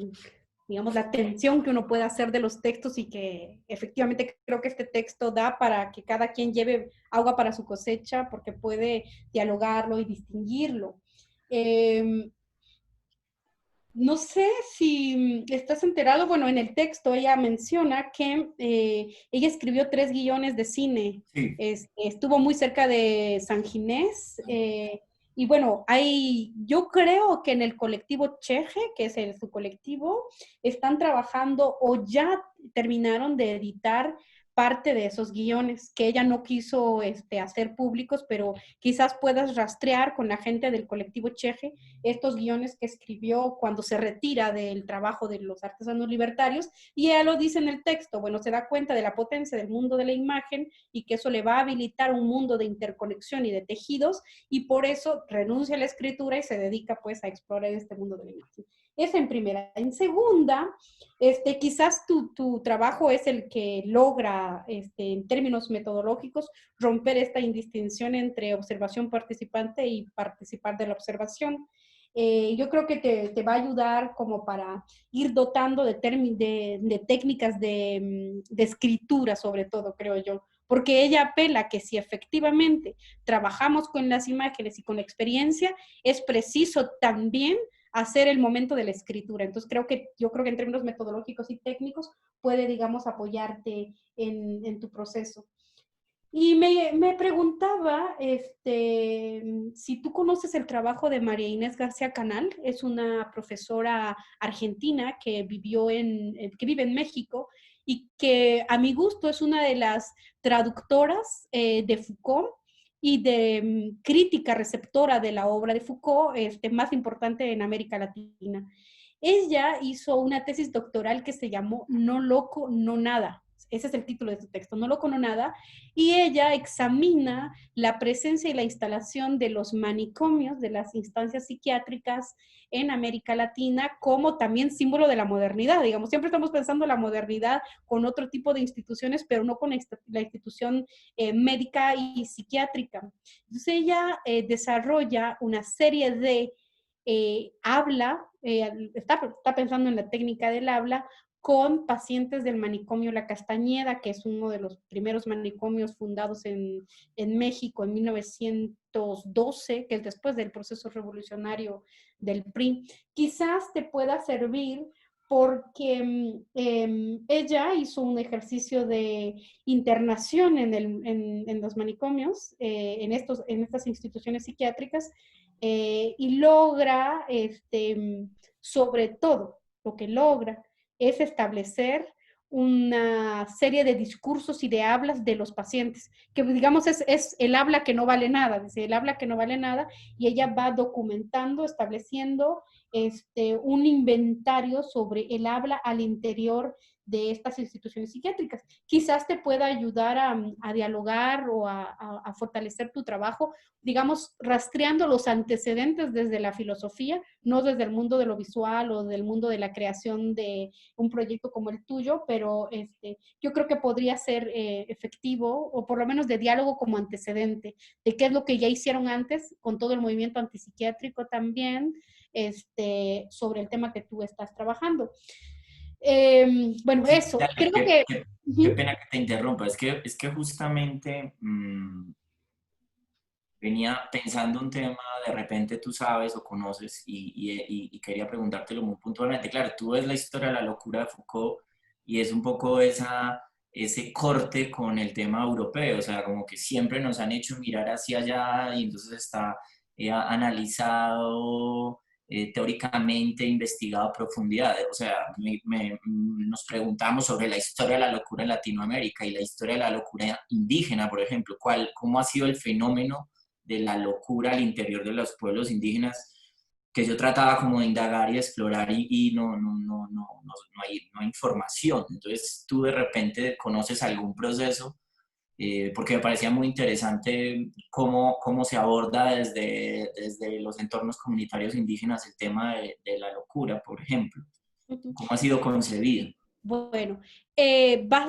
digamos, la atención que uno puede hacer de los textos y que efectivamente creo que este texto da para que cada quien lleve agua para su cosecha porque puede dialogarlo y distinguirlo. No sé si estás enterado, bueno, en el texto ella menciona que ella escribió 3 guiones de cine. Sí. Estuvo muy cerca de San Ginés. Y bueno, yo creo que en el colectivo Cheje, que es su colectivo, están trabajando o ya terminaron de editar parte de esos guiones que ella no quiso hacer públicos, pero quizás puedas rastrear con la gente del colectivo Cheje estos guiones que escribió cuando se retira del trabajo de los artesanos libertarios, y ella lo dice en el texto, bueno, se da cuenta de la potencia del mundo de la imagen y que eso le va a habilitar un mundo de interconexión y de tejidos, y por eso renuncia a la escritura y se dedica pues a explorar este mundo de la imagen. Esa en primera. En segunda, quizás tu trabajo es el que logra, en términos metodológicos, romper esta indistinción entre observación participante y participar de la observación. Yo creo que te va a ayudar como para ir dotando de técnicas de escritura, sobre todo, creo yo. Porque ella apela que si efectivamente trabajamos con las imágenes y con la experiencia, es preciso también hacer el momento de la escritura. Entonces yo creo que en términos metodológicos y técnicos puede, digamos, apoyarte en tu proceso. Y me preguntaba si tú conoces el trabajo de María Inés García Canal. Es una profesora argentina que vive en México y que a mi gusto es una de las traductoras de Foucault y de crítica receptora de la obra de Foucault más importante en América Latina. Ella hizo una tesis doctoral que se llamó No loco, no nada. Ese es el título de su texto, No loco, no nada. Y ella examina la presencia y la instalación de los manicomios, de las instancias psiquiátricas en América Latina, como también símbolo de la modernidad. Digamos, siempre estamos pensando en la modernidad con otro tipo de instituciones, pero no con la institución médica y psiquiátrica. Entonces ella desarrolla una serie de está pensando en la técnica del habla con pacientes del manicomio La Castañeda, que es uno de los primeros manicomios fundados en México en 1912, que es después del proceso revolucionario del PRI. Quizás te pueda servir porque ella hizo un ejercicio de internación en los manicomios, en estas instituciones psiquiátricas, y logra, sobre todo, lo que logra es establecer una serie de discursos y de hablas de los pacientes, que digamos es el habla que no vale nada, dice el habla que no vale nada, y ella va documentando, estableciendo un inventario sobre el habla al interior de estas instituciones psiquiátricas. Quizás te pueda ayudar a dialogar o a fortalecer tu trabajo, digamos, rastreando los antecedentes desde la filosofía, no desde el mundo de lo visual o del mundo de la creación de un proyecto como el tuyo, pero yo creo que podría ser efectivo, o por lo menos de diálogo como antecedente, de qué es lo que ya hicieron antes con todo el movimiento antipsiquiátrico también, sobre el tema que tú estás trabajando. Bueno, eso, creo que... Qué pena que te interrumpa, es que justamente venía pensando un tema, de repente tú sabes o conoces y quería preguntártelo muy puntualmente. Claro, tú ves la historia de la locura de Foucault y es un poco ese corte con el tema europeo, o sea, como que siempre nos han hecho mirar hacia allá y entonces está analizado teóricamente investigado a profundidad. O sea, nos preguntamos sobre la historia de la locura en Latinoamérica y la historia de la locura indígena, por ejemplo. ¿Cómo ha sido el fenómeno de la locura al interior de los pueblos indígenas? Que yo trataba como de indagar y explorar y no hay información. Entonces tú de repente conoces algún proceso, porque me parecía muy interesante cómo se aborda desde los entornos comunitarios indígenas el tema de la locura, por ejemplo. ¿Cómo ha sido concebido? Bueno,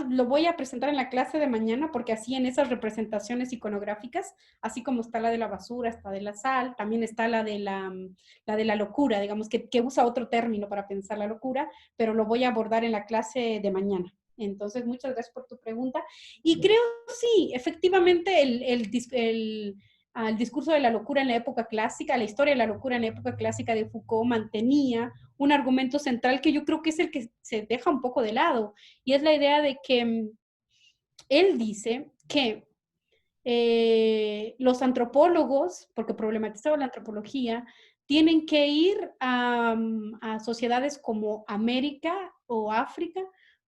lo voy a presentar en la clase de mañana porque así en esas representaciones iconográficas, así como está la de la basura, está de la sal, también está la de la locura, digamos, que usa otro término para pensar la locura, pero lo voy a abordar en la clase de mañana. Entonces, muchas gracias por tu pregunta. Y creo, sí, efectivamente, el discurso de la locura en la época clásica, la historia de la locura en la época clásica de Foucault mantenía un argumento central que yo creo que es el que se deja un poco de lado, y es la idea de que él dice que los antropólogos, porque problematizaba la antropología, tienen que ir a sociedades como América o África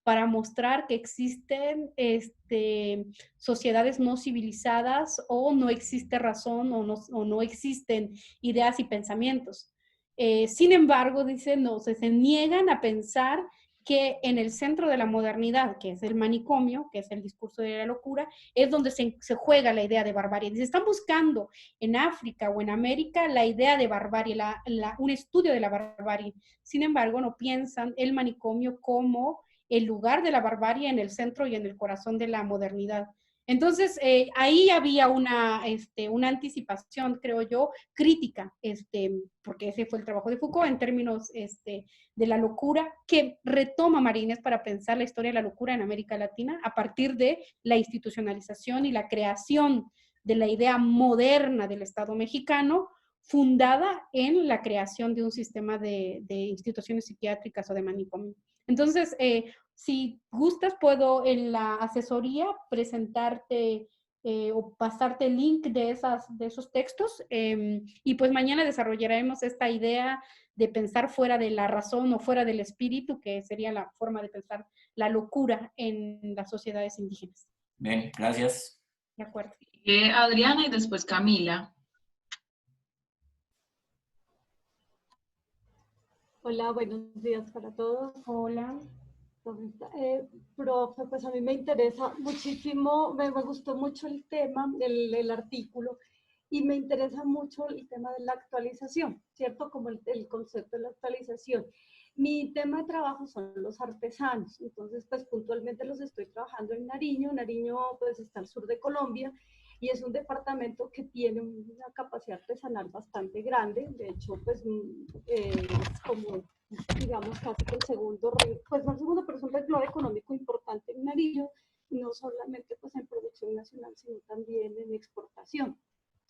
para mostrar que existen sociedades no civilizadas o no existe razón o no existen ideas y pensamientos. Sin embargo, dicen, no, se niegan a pensar que en el centro de la modernidad, que es el manicomio, que es el discurso de la locura, es donde se juega la idea de barbarie. Dice, están buscando en África o en América la idea de barbarie, un estudio de la barbarie. Sin embargo, no piensan el manicomio como el lugar de la barbarie en el centro y en el corazón de la modernidad. Entonces, ahí había una anticipación, creo yo, crítica, porque ese fue el trabajo de Foucault en términos de la locura, que retoma María para pensar la historia de la locura en América Latina a partir de la institucionalización y la creación de la idea moderna del Estado mexicano, fundada en la creación de un sistema de instituciones psiquiátricas o de manicomio. Entonces, si gustas, puedo en la asesoría presentarte o pasarte el link de esos textos y pues mañana desarrollaremos esta idea de pensar fuera de la razón o fuera del espíritu, que sería la forma de pensar la locura en las sociedades indígenas. Bien, gracias. De acuerdo. Adriana y después Camila. Hola, buenos días para todos. Hola. Profe, pues a mí me interesa muchísimo, me gustó mucho el tema, el artículo, y me interesa mucho el tema de la actualización, ¿cierto? Como el concepto de la actualización. Mi tema de trabajo son los artesanos, entonces pues puntualmente los estoy trabajando en Nariño. Nariño pues está al sur de Colombia y es un departamento que tiene una capacidad artesanal bastante grande. De hecho pues es como, digamos, casi que el segundo, pues no el segundo, pero es un renglón económico importante en Nariño, no solamente pues en producción nacional, sino también en exportación.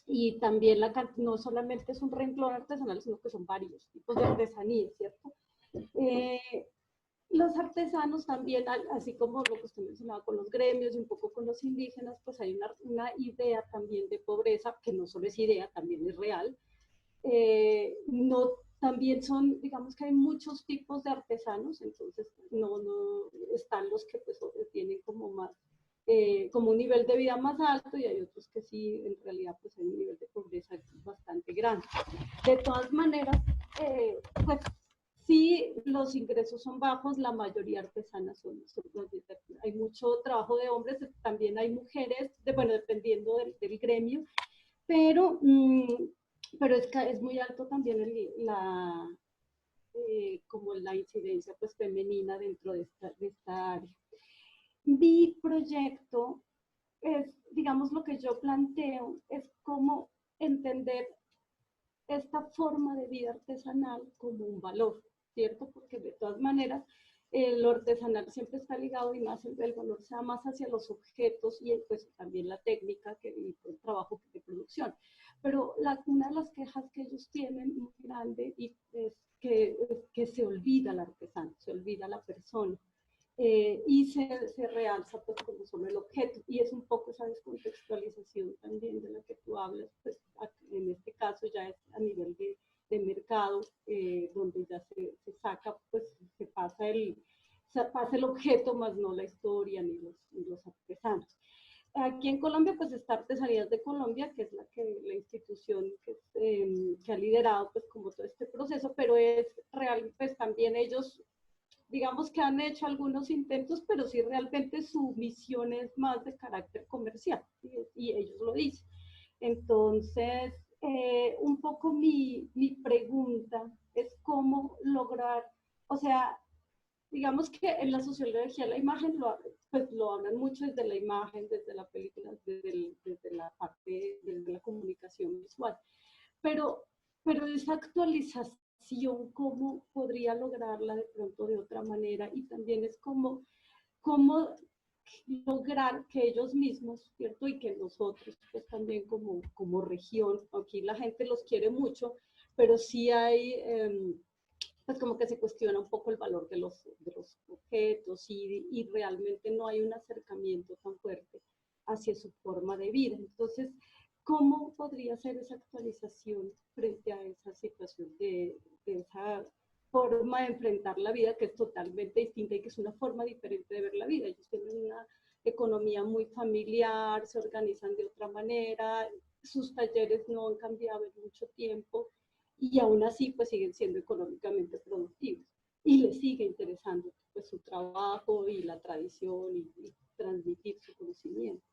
Y también no solamente es un renglón artesanal, sino que son varios tipos de artesanía, ¿cierto? Los artesanos también, así como lo que usted mencionaba con los gremios y un poco con los indígenas, pues hay una idea también de pobreza, que no solo es idea, también es real. También son, digamos que hay muchos tipos de artesanos, entonces no están los que pues tienen como más, como un nivel de vida más alto, y hay otros que sí, en realidad pues hay un nivel de pobreza bastante grande. De todas maneras, pues sí, los ingresos son bajos, la mayoría artesanas son hay mucho trabajo de hombres, también hay mujeres, bueno, dependiendo del gremio, pero es muy alto también como la incidencia pues, femenina dentro de esta área. Mi proyecto es, digamos, lo que yo planteo es cómo entender esta forma de vida artesanal como un valor, ¿cierto? Porque de todas maneras lo artesanal siempre está ligado y más el valor se va más hacia los objetos y pues también la técnica y el trabajo de producción. Pero una de las quejas que ellos tienen muy grande es que se olvida el artesano, se olvida la persona. Y se realza pues como solo el objeto, y es un poco esa descontextualización también de la que tú hablas, pues en este caso ya es a nivel de mercado, donde ya se saca, pues se pasa el objeto más no la historia ni los artesanos. Aquí en Colombia pues está Artesanías de Colombia, que es la institución que ha liderado pues como todo este proceso, pero es real, pues también ellos digamos que han hecho algunos intentos, pero sí realmente su misión es más de carácter comercial, y ellos lo dicen. Entonces, un poco mi pregunta es cómo lograr, o sea, digamos que en la sociología la imagen pues lo hablan mucho desde la imagen, desde la película, desde la parte de la comunicación visual, pero esa actualización, cómo podría lograrla de pronto de otra manera, y también es cómo lograr que ellos mismos, ¿cierto? Y que nosotros, pues también como región, aquí la gente los quiere mucho, pero sí hay, pues como que se cuestiona un poco el valor de los objetos y realmente no hay un acercamiento tan fuerte hacia su forma de vida. Entonces, ¿cómo podría ser esa actualización frente a esa situación de esa forma de enfrentar la vida que es totalmente distinta y que es una forma diferente de ver la vida? Ellos tienen una economía muy familiar, se organizan de otra manera, sus talleres no han cambiado en mucho tiempo y aún así pues siguen siendo económicamente productivos y les sigue interesando pues su trabajo y la tradición y transmitir su conocimiento.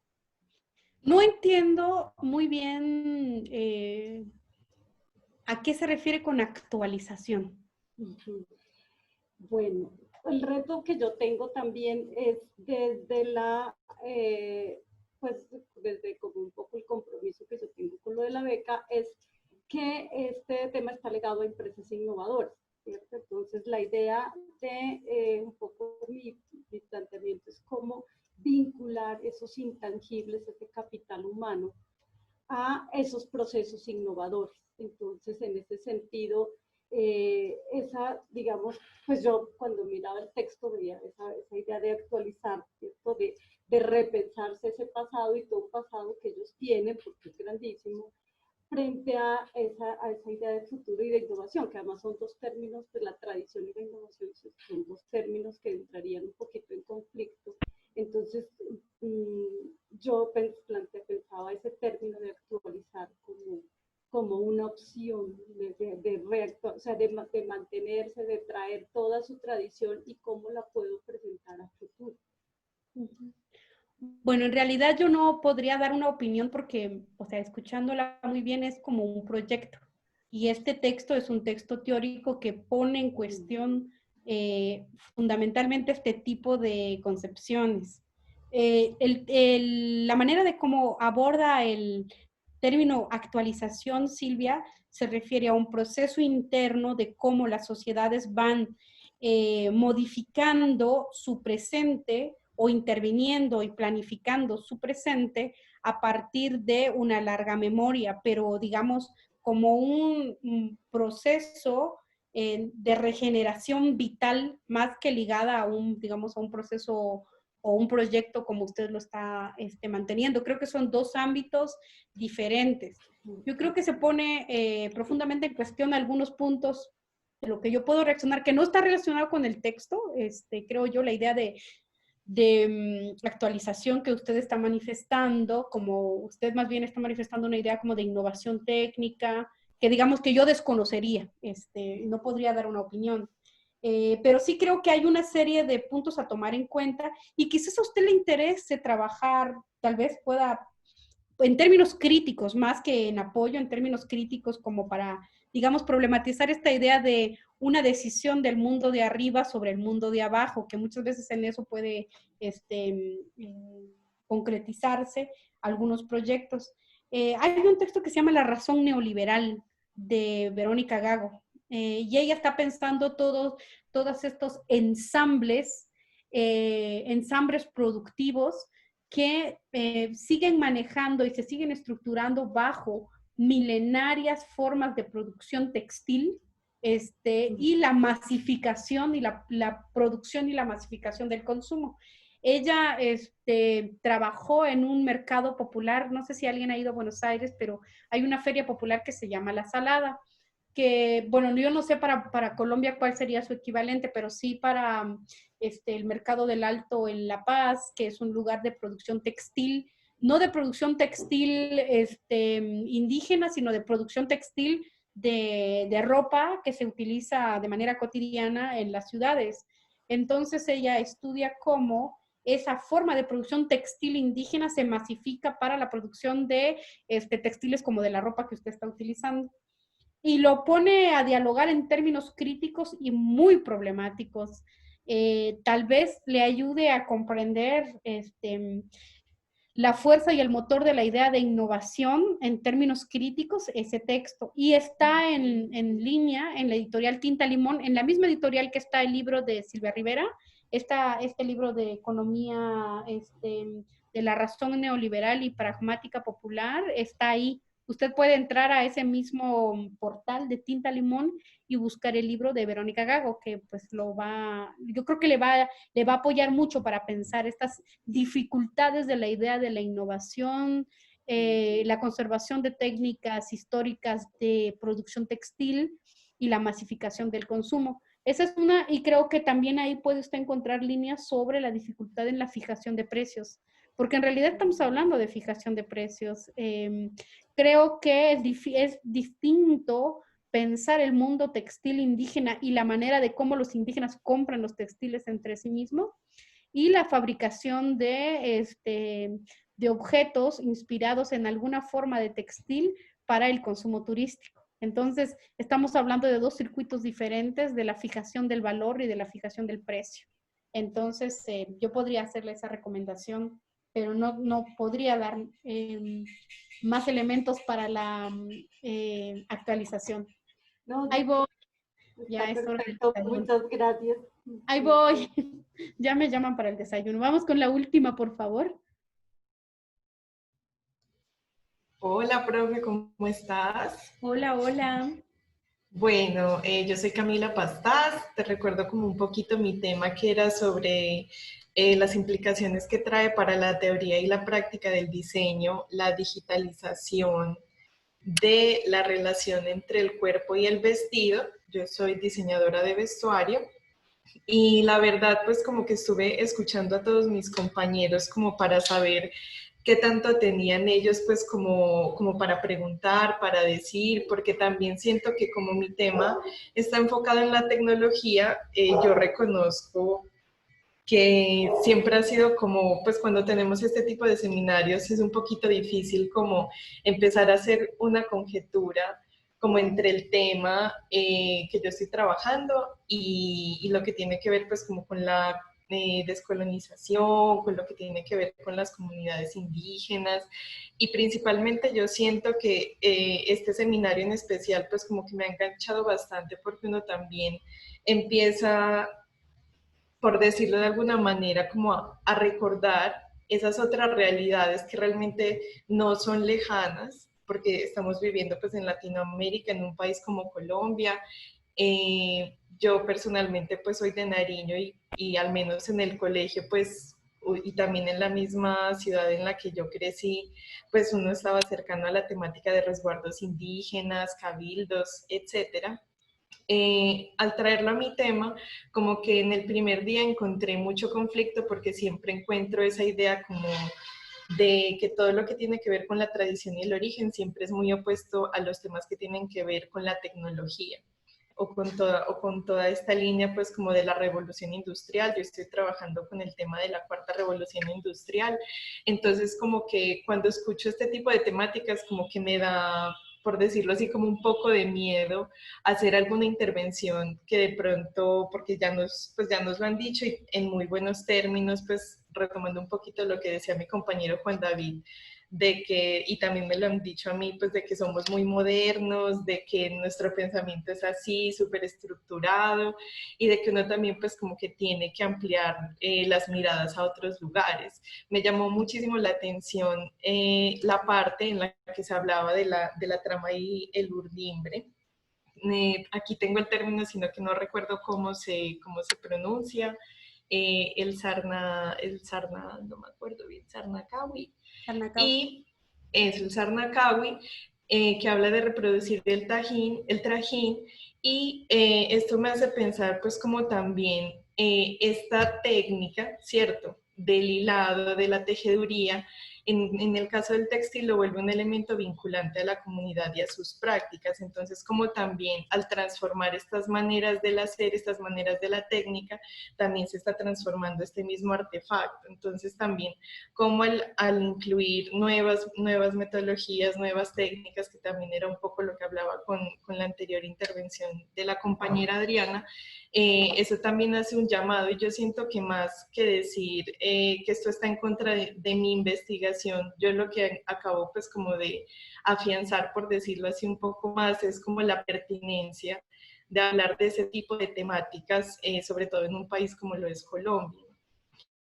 No entiendo muy bien a qué se refiere con actualización. Bueno, el reto que yo tengo también es desde pues desde como un poco el compromiso que yo tengo con lo de la beca, es que este tema está ligado a empresas innovadoras, ¿cierto? Entonces la idea de un poco mi planteamiento es cómo vincular esos intangibles, ese capital humano, a esos procesos innovadores. Entonces, en ese sentido, digamos, pues yo cuando miraba el texto veía esa idea de actualizar, ¿cierto? De repensarse ese pasado y todo un pasado que ellos tienen, porque es grandísimo, frente a esa idea de futuro y de innovación, que además son dos términos, pues la tradición y la innovación son dos términos que entrarían un poquito en conflicto. Entonces, yo pensaba ese término de actualizar como una opción o sea, de mantenerse, de traer toda su tradición y cómo la puedo presentar a futuro. Bueno, en realidad yo no podría dar una opinión porque, o sea, escuchándola muy bien es como un proyecto. Y este texto es un texto teórico que pone en cuestión fundamentalmente este tipo de concepciones. La manera de cómo aborda el término actualización, Silvia, se refiere a un proceso interno de cómo las sociedades van modificando su presente o interviniendo y planificando su presente a partir de una larga memoria, pero digamos como un proceso de regeneración vital más que ligada a digamos, a un proceso o un proyecto como usted lo está manteniendo. Creo que son dos ámbitos diferentes. Yo creo que se pone profundamente en cuestión algunos puntos de lo que yo puedo reaccionar, que no está relacionado con el texto, creo yo, la idea de actualización que usted está manifestando, como usted más bien está manifestando una idea como de innovación técnica, digamos que yo desconocería, no podría dar una opinión. Pero sí creo que hay una serie de puntos a tomar en cuenta y quizás a usted le interese trabajar, tal vez pueda, en términos críticos, más que en apoyo, en términos críticos como para, digamos, problematizar esta idea de una decisión del mundo de arriba sobre el mundo de abajo, que muchas veces en eso puede concretizarse algunos proyectos. Hay un texto que se llama La razón neoliberal de Verónica Gago, y ella está pensando todos estos ensambles productivos que siguen manejando y se siguen estructurando bajo milenarias formas de producción textil, y la masificación y la producción y la masificación del consumo. Ella trabajó en un mercado popular, no sé si alguien ha ido a Buenos Aires, pero hay una feria popular que se llama La Salada, que, bueno, yo no sé para Colombia cuál sería su equivalente, pero sí para el Mercado del Alto en La Paz, que es un lugar de producción textil, no de producción textil indígena, sino de producción textil de ropa que se utiliza de manera cotidiana en las ciudades. Entonces ella estudia cómo esa forma de producción textil indígena se masifica para la producción de textiles como de la ropa que usted está utilizando. Y lo pone a dialogar en términos críticos y muy problemáticos. Tal vez le ayude a comprender la fuerza y el motor de la idea de innovación en términos críticos, ese texto. Y está en línea en la editorial Tinta Limón, en la misma editorial que está el libro de Silvia Rivera, este libro de economía de la razón neoliberal y pragmática popular, está ahí. Usted puede entrar a ese mismo portal de Tinta Limón y buscar el libro de Verónica Gago, que pues yo creo que le va a apoyar mucho para pensar estas dificultades de la idea de la innovación, la conservación de técnicas históricas de producción textil y la masificación del consumo. Esa es una, y creo que también ahí puede usted encontrar líneas sobre la dificultad en la fijación de precios, porque en realidad estamos hablando de fijación de precios. Creo que es distinto pensar el mundo textil indígena y la manera de cómo los indígenas compran los textiles entre sí mismos y la fabricación de objetos inspirados en alguna forma de textil para el consumo turístico. Entonces, estamos hablando de dos circuitos diferentes de la fijación del valor y de la fijación del precio. Entonces, yo podría hacerle esa recomendación, pero no podría dar más elementos para la actualización. No, ahí voy. Ya es perfecto, muchas gracias. Ahí voy. Ya me llaman para el desayuno. Vamos con la última, por favor. Hola, profe, ¿cómo estás? Hola, hola. Bueno, yo soy Camila Pastás. Te recuerdo como un poquito mi tema que era sobre las implicaciones que trae para la teoría y la práctica del diseño la digitalización de la relación entre el cuerpo y el vestido. Yo soy diseñadora de vestuario y la verdad pues como que estuve escuchando a todos mis compañeros como para saber qué tanto tenían ellos pues como para preguntar, para decir, porque también siento que como mi tema está enfocado en la tecnología, yo reconozco que siempre ha sido como, pues cuando tenemos este tipo de seminarios es un poquito difícil como empezar a hacer una conjetura como entre el tema que yo estoy trabajando y lo que tiene que ver pues como con la descolonización, con lo que tiene que ver con las comunidades indígenas y principalmente yo siento que este seminario en especial pues como que me ha enganchado bastante porque uno también empieza, por decirlo de alguna manera, como a recordar esas otras realidades que realmente no son lejanas, porque estamos viviendo pues en Latinoamérica, en un país como Colombia. Yo personalmente pues soy de Nariño y al menos en el colegio pues y también en la misma ciudad en la que yo crecí, pues uno estaba cercano a la temática de resguardos indígenas, cabildos, etcétera. Al traerlo a mi tema, como que en el primer día encontré mucho conflicto porque siempre encuentro esa idea como de que todo lo que tiene que ver con la tradición y el origen siempre es muy opuesto a los temas que tienen que ver con la tecnología o con toda esta línea pues como de la revolución industrial. Yo estoy trabajando con el tema de la cuarta revolución industrial, entonces como que cuando escucho este tipo de temáticas como que me da, por decirlo así, como un poco de miedo hacer alguna intervención que de pronto, porque pues ya nos lo han dicho y en muy buenos términos, pues retomando un poquito lo que decía mi compañero Juan David, de que, y también me lo han dicho a mí, pues de que somos muy modernos, de que nuestro pensamiento es así, súper estructurado, y de que uno también pues como que tiene que ampliar las miradas a otros lugares. Me llamó muchísimo la atención la parte en la que se hablaba de la trama y el urdimbre. Aquí tengo el término, sino que no recuerdo cómo se pronuncia. El sarna, no me acuerdo bien, Sarnakawi. Y es el Sarnakawi, que habla de reproducir el trajín, y esto me hace pensar pues como también esta técnica, ¿cierto?, del hilado, de la tejeduría, en el caso del textil lo vuelve un elemento vinculante a la comunidad y a sus prácticas. Entonces, como también al transformar estas maneras del hacer, estas maneras de la técnica, también se está transformando este mismo artefacto. Entonces, también como al incluir nuevas metodologías, nuevas técnicas, que también era un poco lo que hablaba con la anterior intervención de la compañera Adriana, eso también hace un llamado, y yo siento que más que decir que esto está en contra de mi investigación, yo lo que acabo pues como de afianzar, por decirlo así un poco más, es como la pertinencia de hablar de ese tipo de temáticas, sobre todo en un país como lo es Colombia.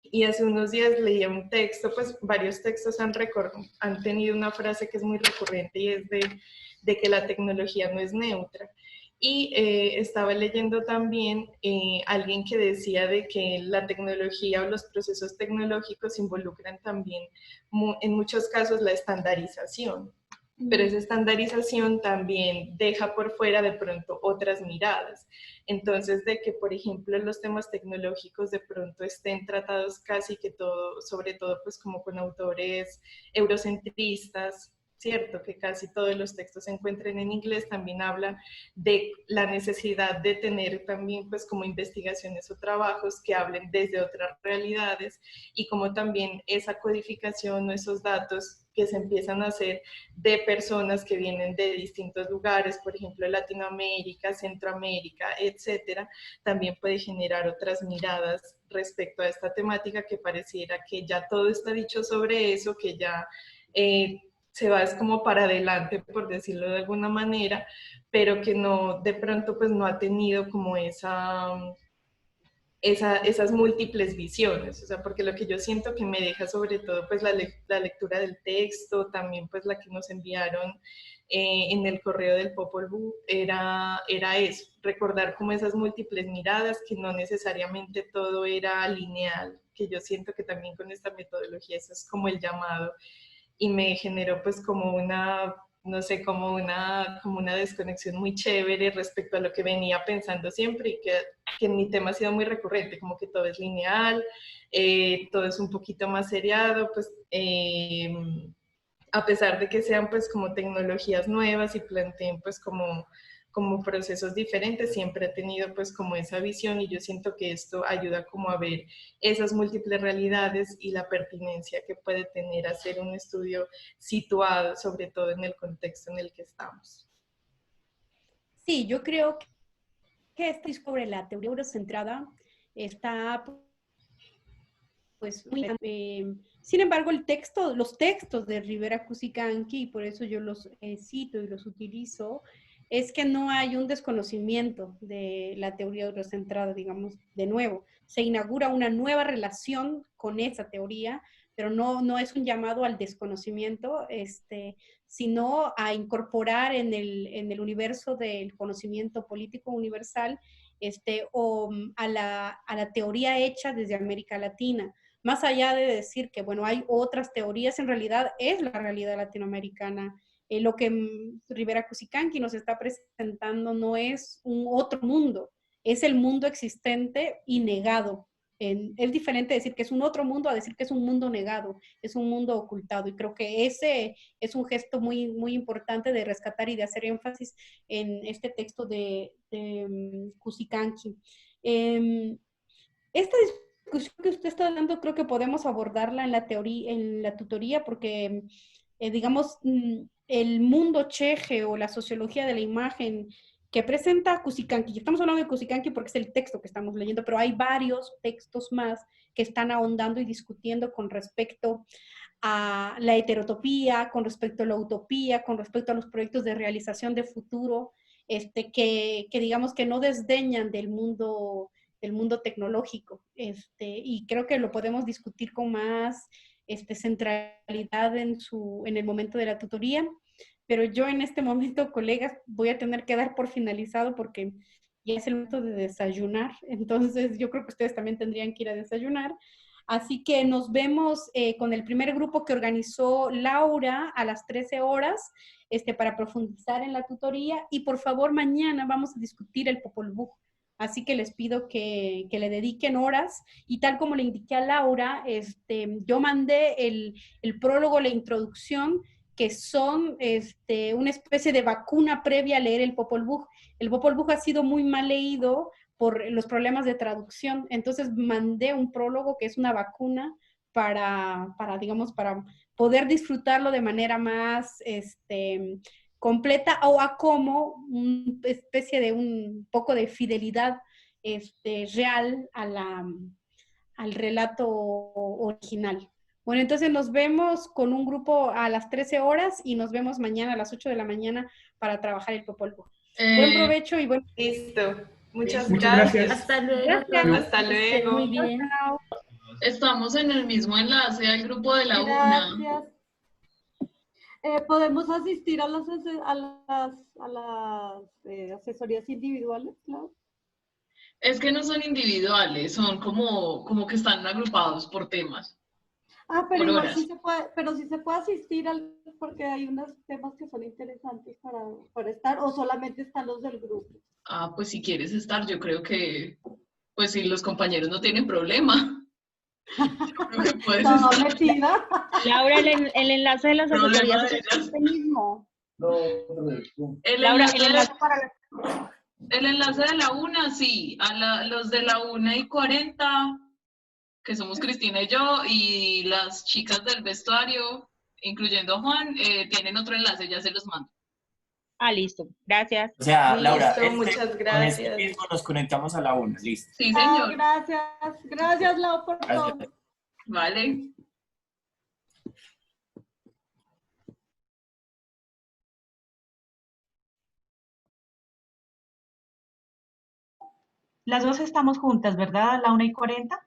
Y hace unos días leía un texto, pues varios textos han tenido una frase que es muy recurrente, y es de que la tecnología no es neutra. Y estaba leyendo también alguien que decía de que la tecnología o los procesos tecnológicos involucran también en muchos casos la estandarización, pero esa estandarización también deja por fuera de pronto otras miradas. Entonces, de que, por ejemplo, los temas tecnológicos de pronto estén tratados casi que todo, sobre todo pues como con autores eurocentristas, cierto, que casi todos los textos se encuentren en inglés, también habla de la necesidad de tener también pues como investigaciones o trabajos que hablen desde otras realidades, y como también esa codificación o esos datos que se empiezan a hacer de personas que vienen de distintos lugares, por ejemplo Latinoamérica, Centroamérica, etcétera, también puede generar otras miradas respecto a esta temática, que pareciera que ya todo está dicho sobre eso, que ya se va es como para adelante, por decirlo de alguna manera, pero que no, de pronto pues no ha tenido como esas múltiples visiones, o sea, porque lo que yo siento que me deja sobre todo pues la lectura del texto, también pues la que nos enviaron en el correo del Popol Vuh, era eso, recordar como esas múltiples miradas, que no necesariamente todo era lineal, que yo siento que también con esta metodología eso es como el llamado, y me generó pues como una, no sé, como una desconexión muy chévere respecto a lo que venía pensando siempre, y que en mi tema ha sido muy recurrente, como que todo es lineal, todo es un poquito más seriado, pues a pesar de que sean pues como tecnologías nuevas y planteen pues como procesos diferentes, siempre he tenido pues como esa visión, y yo siento que esto ayuda como a ver esas múltiples realidades y la pertinencia que puede tener hacer un estudio situado sobre todo en el contexto en el que estamos. Sí, yo creo que esto sobre la teoría eurocentrada está pues muy... sin embargo, los textos de Rivera Cusicanqui, y por eso yo los cito y los utilizo, es que no hay un desconocimiento de la teoría eurocentrada, digamos, de nuevo. Se inaugura una nueva relación con esa teoría, pero no es un llamado al desconocimiento, sino a incorporar en el universo del conocimiento político universal o a la teoría hecha desde América Latina. Más allá de decir que, bueno, hay otras teorías, en realidad es la realidad latinoamericana. Lo que Rivera Cusicanqui nos está presentando no es un otro mundo, es el mundo existente y negado es diferente decir que es un otro mundo a decir que es un mundo negado, es un mundo ocultado. Y creo que ese es un gesto muy, muy importante de rescatar y de hacer énfasis en este texto de Cusicanqui. Esta discusión que usted está dando creo que podemos abordarla en la teoría, en la tutoría, porque digamos, el mundo cheje o la sociología de la imagen que presenta Cusicanqui, estamos hablando de Cusicanqui porque es el texto que estamos leyendo, pero hay varios textos más que están ahondando y discutiendo con respecto a la heterotopía, con respecto a la utopía, con respecto a los proyectos de realización de futuro, que digamos que no desdeñan del mundo tecnológico, y creo que lo podemos discutir con más centralidad en el momento de la tutoría, pero yo en este momento, colegas, voy a tener que dar por finalizado porque ya es el momento de desayunar, entonces yo creo que ustedes también tendrían que ir a desayunar. Así que nos vemos con el primer grupo que organizó Laura a las 13 horas para profundizar en la tutoría, y por favor mañana vamos a discutir el Popol Vuh. Así que les pido que le dediquen horas, y tal como le indiqué a Laura, yo mandé el prólogo, la introducción, que son una especie de vacuna previa a leer el Popol Vuh. El Popol Vuh ha sido muy mal leído por los problemas de traducción, entonces mandé un prólogo que es una vacuna para digamos, para poder disfrutarlo de manera más completa, o a como una especie de un poco de fidelidad real al relato original. Bueno, entonces nos vemos con un grupo a las 13 horas y nos vemos mañana a las 8 de la mañana para trabajar el Popol Vuh. Buen provecho y buen... Listo. Muchas gracias. gracias. Hasta luego. Gracias. Hasta luego. Muy bien. Estamos en el mismo enlace al grupo de la UNA. Gracias. ¿Podemos asistir a las asesorías individuales, Clau? Es que no son individuales, son como que están agrupados por temas. Ah, pero por igual horas. sí se puede asistir porque hay unos temas que son interesantes para estar, o solamente están los del grupo. Ah, pues si quieres estar, yo creo que, pues si los compañeros no tienen problema. Creo que puedes No, estar. metida. Laura, el enlace de las Problema asesorías de es ellas. este mismo. Laura, el enlace para El enlace de la UNA, sí. Los de la 1:40, que somos Cristina y yo, y las chicas del vestuario, incluyendo a Juan, tienen otro enlace, ya se los mando. Ah, listo. Gracias. O sea, Listo, Laura, muchas con gracias. este mismo nos conectamos a la 1, listo. Sí, Ah, señor. gracias. Gracias, Lau, por Gracias. todo. Vale. Las dos estamos juntas, ¿verdad? A la 1:40.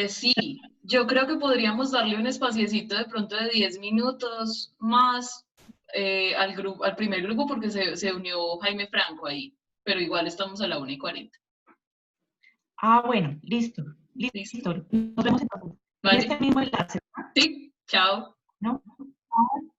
Sí, yo creo que podríamos darle un espaciecito de pronto de 10 minutos más al primer grupo, porque se unió Jaime Franco ahí, pero igual estamos a la 1:40. Ah, bueno, listo. Listo. Nos vemos entonces. Vale. Y este mismo enlace, ¿verdad? Sí, chao. ¿No? Chao.